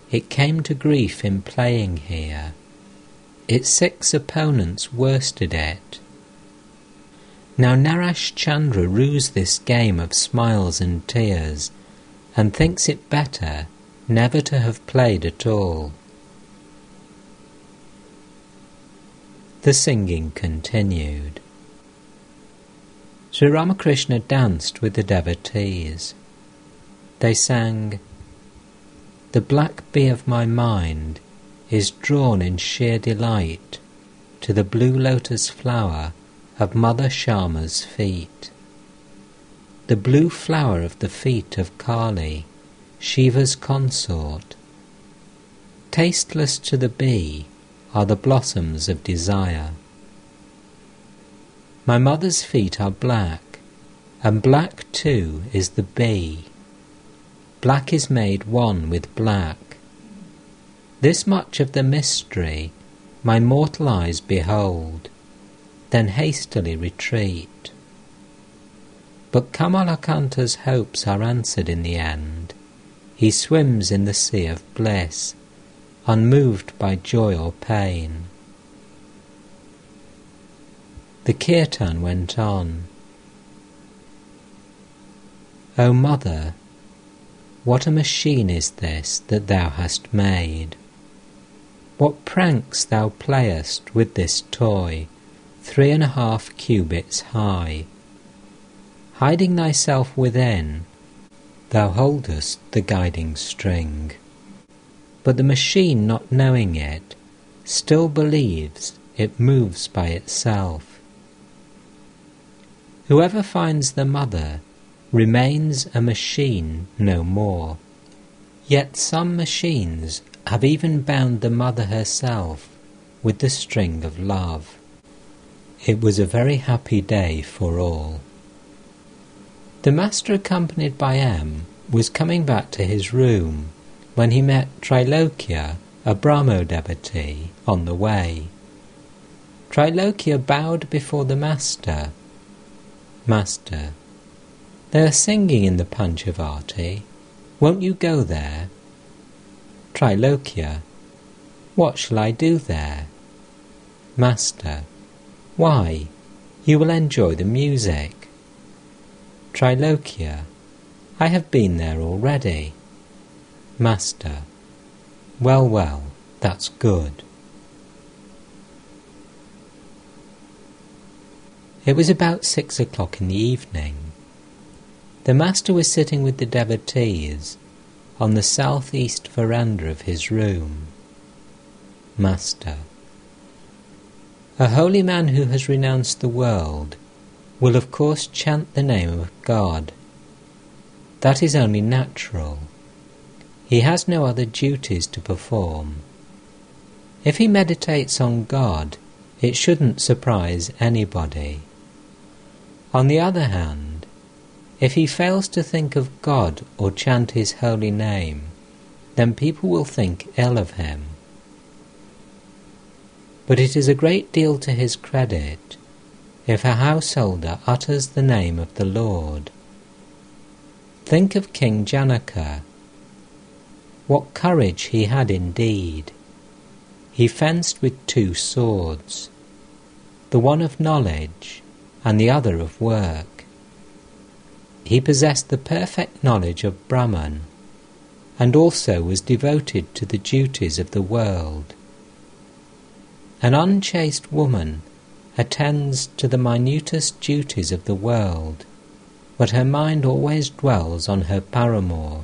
it came to grief in playing here. Its 6 opponents worsted it. Now Naresh Chandra rues this game of smiles and tears, and thinks it better never to have played at all. The singing continued. Sri Ramakrishna danced with the devotees. They sang, "The black bee of my mind is drawn in sheer delight to the blue lotus flower of Mother Shyama's feet. The blue flower of the feet of Kali, Shiva's consort. Tasteless to the bee are the blossoms of desire. My mother's feet are black, and black too is the bee. Black is made one with black. This much of the mystery my mortal eyes behold, then hastily retreat. But Kamalakanta's hopes are answered in the end. He swims in the sea of bliss, unmoved by joy or pain." The kirtan went on. "O Mother, what a machine is this that thou hast made! What pranks thou playest with this toy, 3½ cubits high! Hiding thyself within, thou holdest the guiding string. But the machine, not knowing it, still believes it moves by itself. Whoever finds the Mother remains a machine no more. Yet some machines have even bound the Mother herself with the string of love." It was a very happy day for all. The Master, accompanied by M, was coming back to his room when he met Trilokya, a Brahmo devotee, on the way. Trilokya bowed before the Master. "Master, they are singing in the Panchavati. Won't you go there?" Trilokya, "What shall I do there?" Master, "Why, you will enjoy the music." Trilokya, "I have been there already." Master, Well, well, that's good." It was about 6 o'clock in the evening. The Master was sitting with the devotees on the south-east veranda of his room. Master, a holy man who has renounced the world will of course chant the name of God. That is only natural. He has no other duties to perform. If he meditates on God, it shouldn't surprise anybody. On the other hand, if he fails to think of God or chant his holy name, then people will think ill of him. But it is a great deal to his credit if a householder utters the name of the Lord. Think of King Janaka. What courage he had indeed! He fenced with 2 swords, the one of knowledge and the other of work. He possessed the perfect knowledge of Brahman, and also was devoted to the duties of the world. An unchaste woman attends to the minutest duties of the world, but her mind always dwells on her paramour.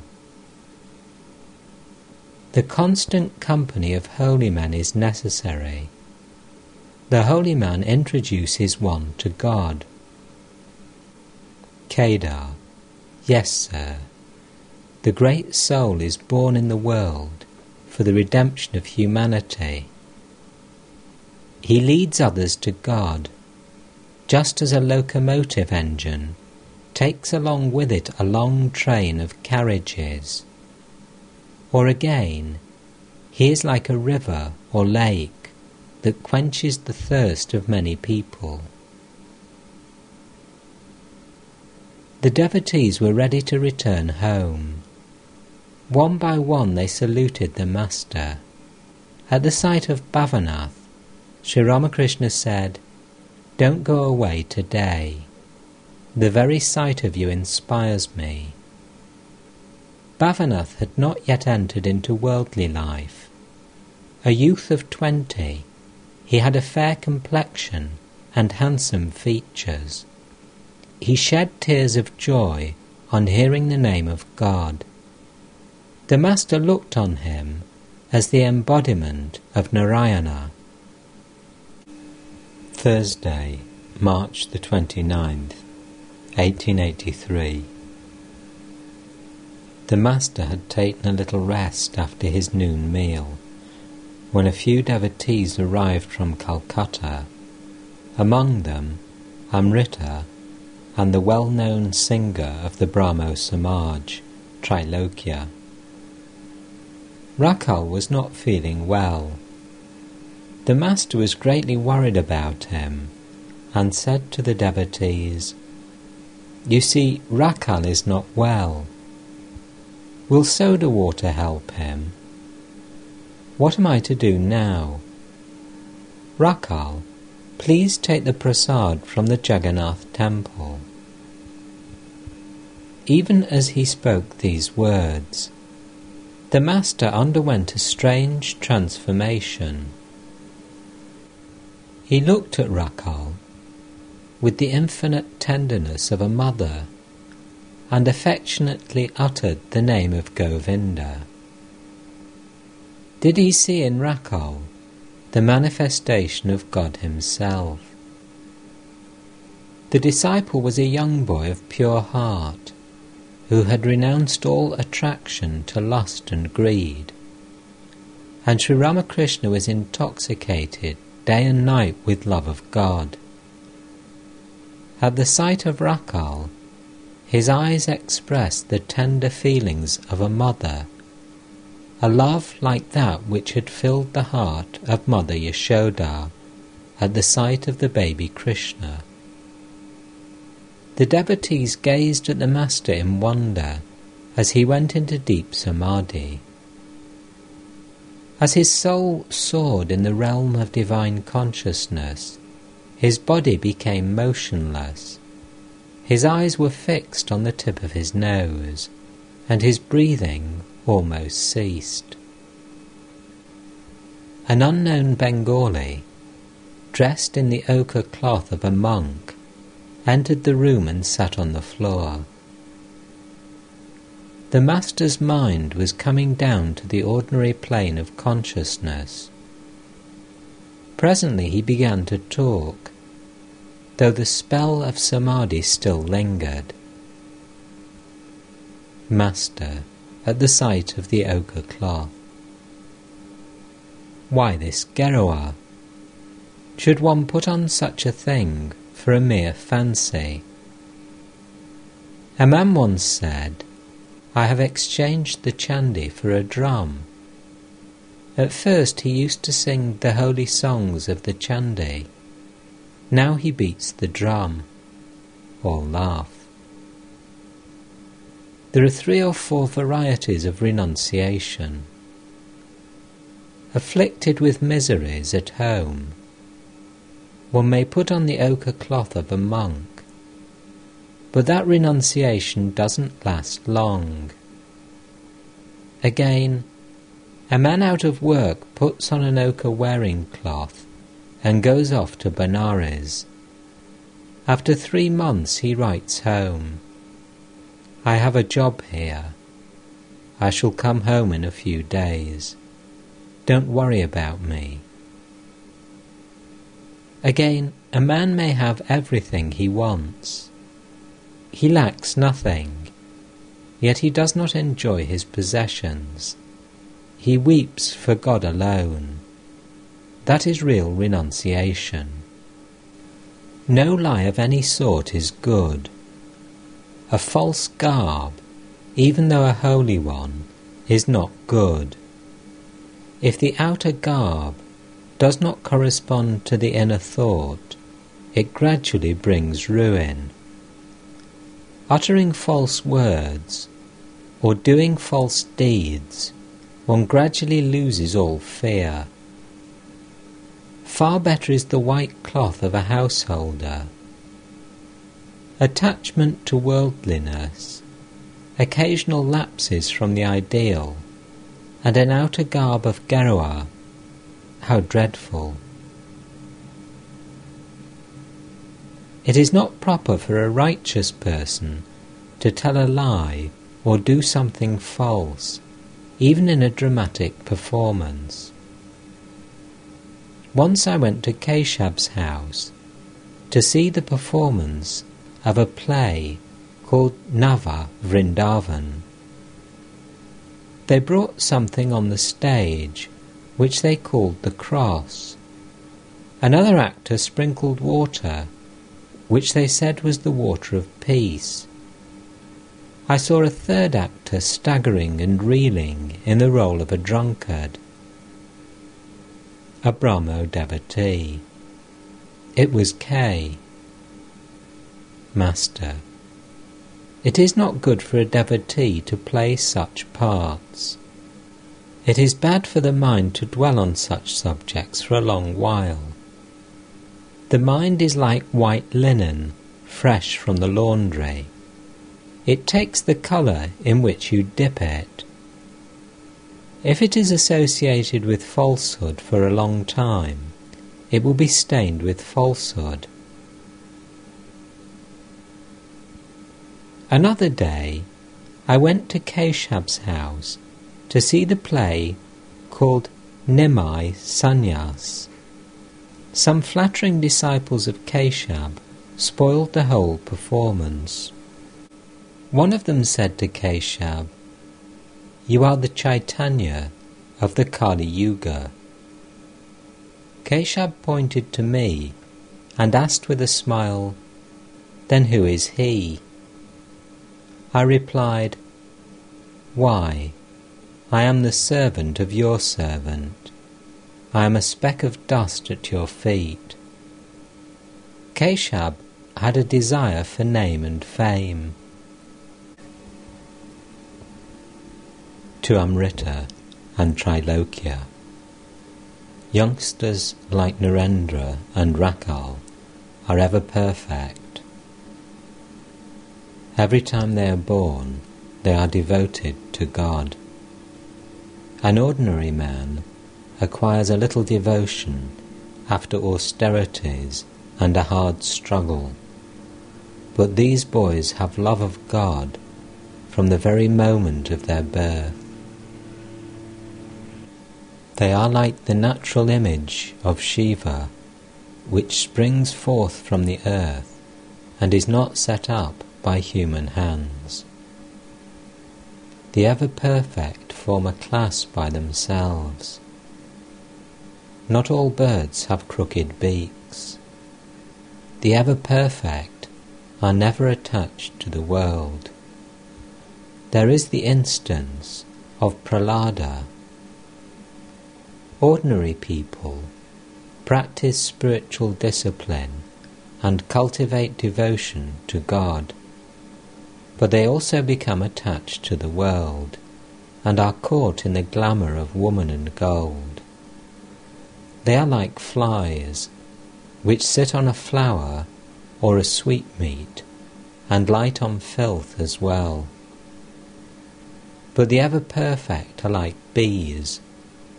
The constant company of holy men is necessary. The holy man introduces one to God. Kedar, yes, sir. The great soul is born in the world for the redemption of humanity. He leads others to God, just as a locomotive engine takes along with it a long train of carriages. Or again, he is like a river or lake that quenches the thirst of many people. The devotees were ready to return home. One by one they saluted the Master. At the sight of Bhavanath, Sri Ramakrishna said, "Don't go away today. The very sight of you inspires me." Bhavanath had not yet entered into worldly life. A youth of 20, he had a fair complexion and handsome features. He shed tears of joy on hearing the name of God. The Master looked on him as the embodiment of Narayana. Thursday, March the 29th, 1883. The Master had taken a little rest after his noon meal, when a few devotees arrived from Calcutta, among them Amrita and the well-known singer of the Brahmo Samaj, Trilokya. Rakhal was not feeling well. The Master was greatly worried about him and said to the devotees, "You see, Rakhal is not well. Will soda water help him? What am I to do now? Rakhal, please take the prasad from the Jagannath temple." Even as he spoke these words, the Master underwent a strange transformation. He looked at Rakhal with the infinite tenderness of a mother and affectionately uttered the name of Govinda. Did he see in Rakhal the manifestation of God himself? The disciple was a young boy of pure heart, who had renounced all attraction to lust and greed, and Sri Ramakrishna was intoxicated day and night with love of God. At the sight of Rakhal, his eyes expressed the tender feelings of a mother, a love like that which had filled the heart of Mother Yashoda at the sight of the baby Krishna. The devotees gazed at the Master in wonder as he went into deep samadhi. As his soul soared in the realm of divine consciousness, his body became motionless. His eyes were fixed on the tip of his nose, and his breathing almost ceased. An unknown Bengali, dressed in the ochre cloth of a monk, entered the room and sat on the floor. The Master's mind was coming down to the ordinary plane of consciousness. Presently he began to talk, though the spell of samadhi still lingered. Master, at the sight of the ochre cloth: "Why this Gerua? Should one put on such a thing for a mere fancy? A man once said, 'I have exchanged the chandi for a drum.' At first he used to sing the holy songs of the chandi. Now he beats the drum." All laugh. There are 3 or 4 varieties of renunciation. Afflicted with miseries at home, one may put on the ochre cloth of a monk, but that renunciation doesn't last long. Again, a man out of work puts on an ochre wearing cloth and goes off to Benares. After 3 months he writes home, "I have a job here. I shall come home in a few days. Don't worry about me." Again, a man may have everything he wants. He lacks nothing, yet he does not enjoy his possessions. He weeps for God alone. That is real renunciation. No lie of any sort is good. A false garb, even though a holy one, is not good. If the outer garb does not correspond to the inner thought, it gradually brings ruin. uttering false words or doing false deeds, one gradually loses all fear. Far better is the white cloth of a householder. Attachment to worldliness, occasional lapses from the ideal, and an outer garb of Gerua, how dreadful! It is not proper for a righteous person to tell a lie or do something false, even in a dramatic performance. Once I went to Keshav's house to see the performance of a play called Nava Vrindavan. They brought something on the stage which they called the cross. Another actor sprinkled water, which they said was the water of peace. I saw a third actor staggering and reeling in the role of a drunkard. A Brahmo devotee. It was K. Master: it is not good for a devotee to play such parts. It is bad for the mind to dwell on such subjects for a long while. The mind is like white linen, fresh from the laundry. It takes the colour in which you dip it. If it is associated with falsehood for a long time, it will be stained with falsehood. Another day, I went to Keshav's house to see the play called Nimai Sannyas. Some flattering disciples of Keshav spoiled the whole performance. One of them said to Keshav, "You are the Chaitanya of the Kali Yuga." Keshav pointed to me and asked with a smile, "Then who is he?" I replied, "Why, I am the servant of your servant. I am a speck of dust at your feet." Keshav had a desire for name and fame. To Amrita and Trilokya. Youngsters like Narendra and Rakal are ever perfect. Every time they are born, they are devoted to God. An ordinary man acquires a little devotion after austerities and a hard struggle, but these boys have love of God from the very moment of their birth. They are like the natural image of Shiva, which springs forth from the earth and is not set up by human hands. The ever-perfect form a class by themselves. Not all birds have crooked beaks. The ever-perfect are never attached to the world. There is the instance of Prahlada. Ordinary people practice spiritual discipline and cultivate devotion to God, but they also become attached to the world and are caught in the glamour of woman and gold. They are like flies, which sit on a flower or a sweetmeat and light on filth as well. But the ever-perfect are like bees,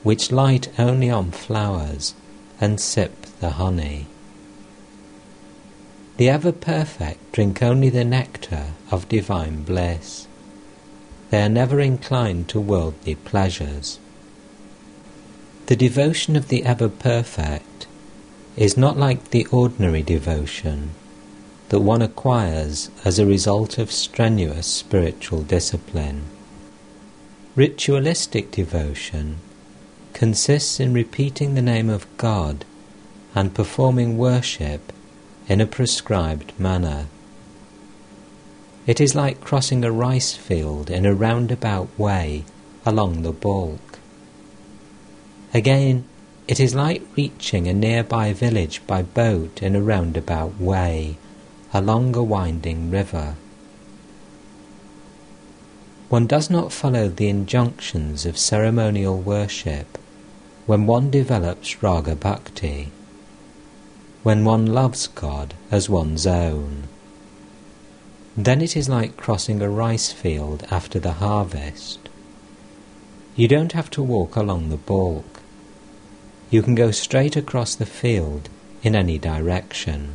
which light only on flowers and sip the honey. The ever-perfect drink only the nectar of divine bliss. They are never inclined to worldly pleasures. The devotion of the ever-perfect is not like the ordinary devotion that one acquires as a result of strenuous spiritual discipline. Ritualistic devotion consists in repeating the name of God and performing worship in a prescribed manner. It is like crossing a rice field in a roundabout way along the bulk. Again, it is like reaching a nearby village by boat in a roundabout way along a winding river. One does not follow the injunctions of ceremonial worship when one develops raga bhakti, when one loves God as one's own. Then it is like crossing a rice field after the harvest. You don't have to walk along the balk. You can go straight across the field in any direction.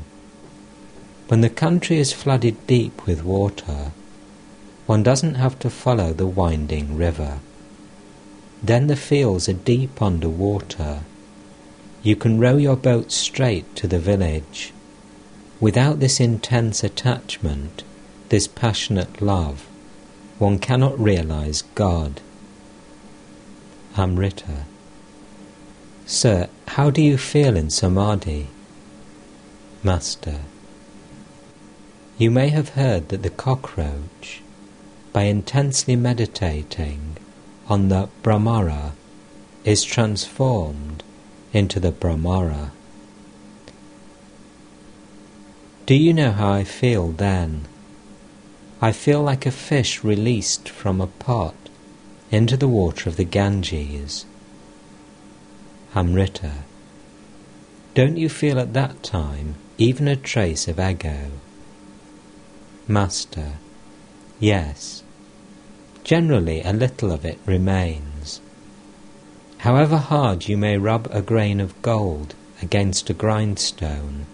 When the country is flooded deep with water, one doesn't have to follow the winding river. Then the fields are deep under water. You can row your boat straight to the village. Without this intense attachment, this passionate love, one cannot realize God. Amrita. Sir, how do you feel in samadhi? Master. You may have heard that the cockroach, by intensely meditating on the Brahmara, is transformed into the Brahmara. Do you know how I feel then? I feel like a fish released from a pot into the water of the Ganges. Amrita. Don't you feel at that time even a trace of ego? Master. Yes. Generally a little of it remains. However hard you may rub a grain of gold against a grindstone,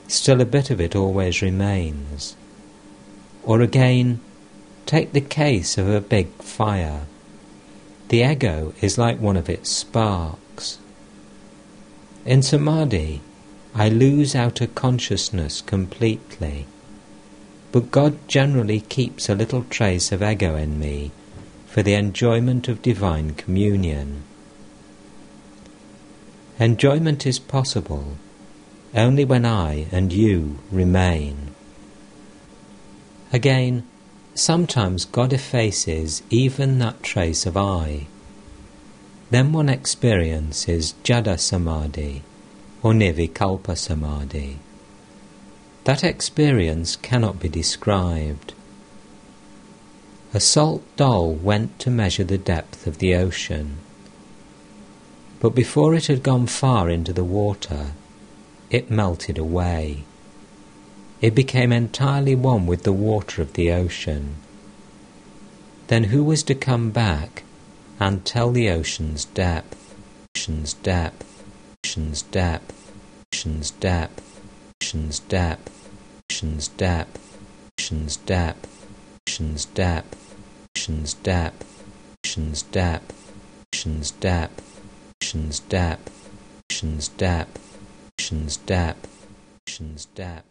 still a bit of it always remains. Or again, take the case of a big fire. The ego is like one of its sparks. In samadhi, I lose outer consciousness completely, but God generally keeps a little trace of ego in me for the enjoyment of divine communion. Enjoyment is possible only when I and you remain. Again, sometimes God effaces even that trace of I. Then one experiences Jada Samadhi or Nirvikalpa Samadhi. That experience cannot be described. A salt doll went to measure the depth of the ocean, but before it had gone far into the water, it melted away. It became entirely one with the water of the ocean. Then who was to come back and tell the ocean's depth, ocean's depth, ocean's depth, ocean's depth, ocean's depth, ocean's depth, ocean's depth, ocean's depth, ocean's depth, ocean's depth, ocean's depth, ocean's depth, ocean's depth, ocean's depth, ocean's depth.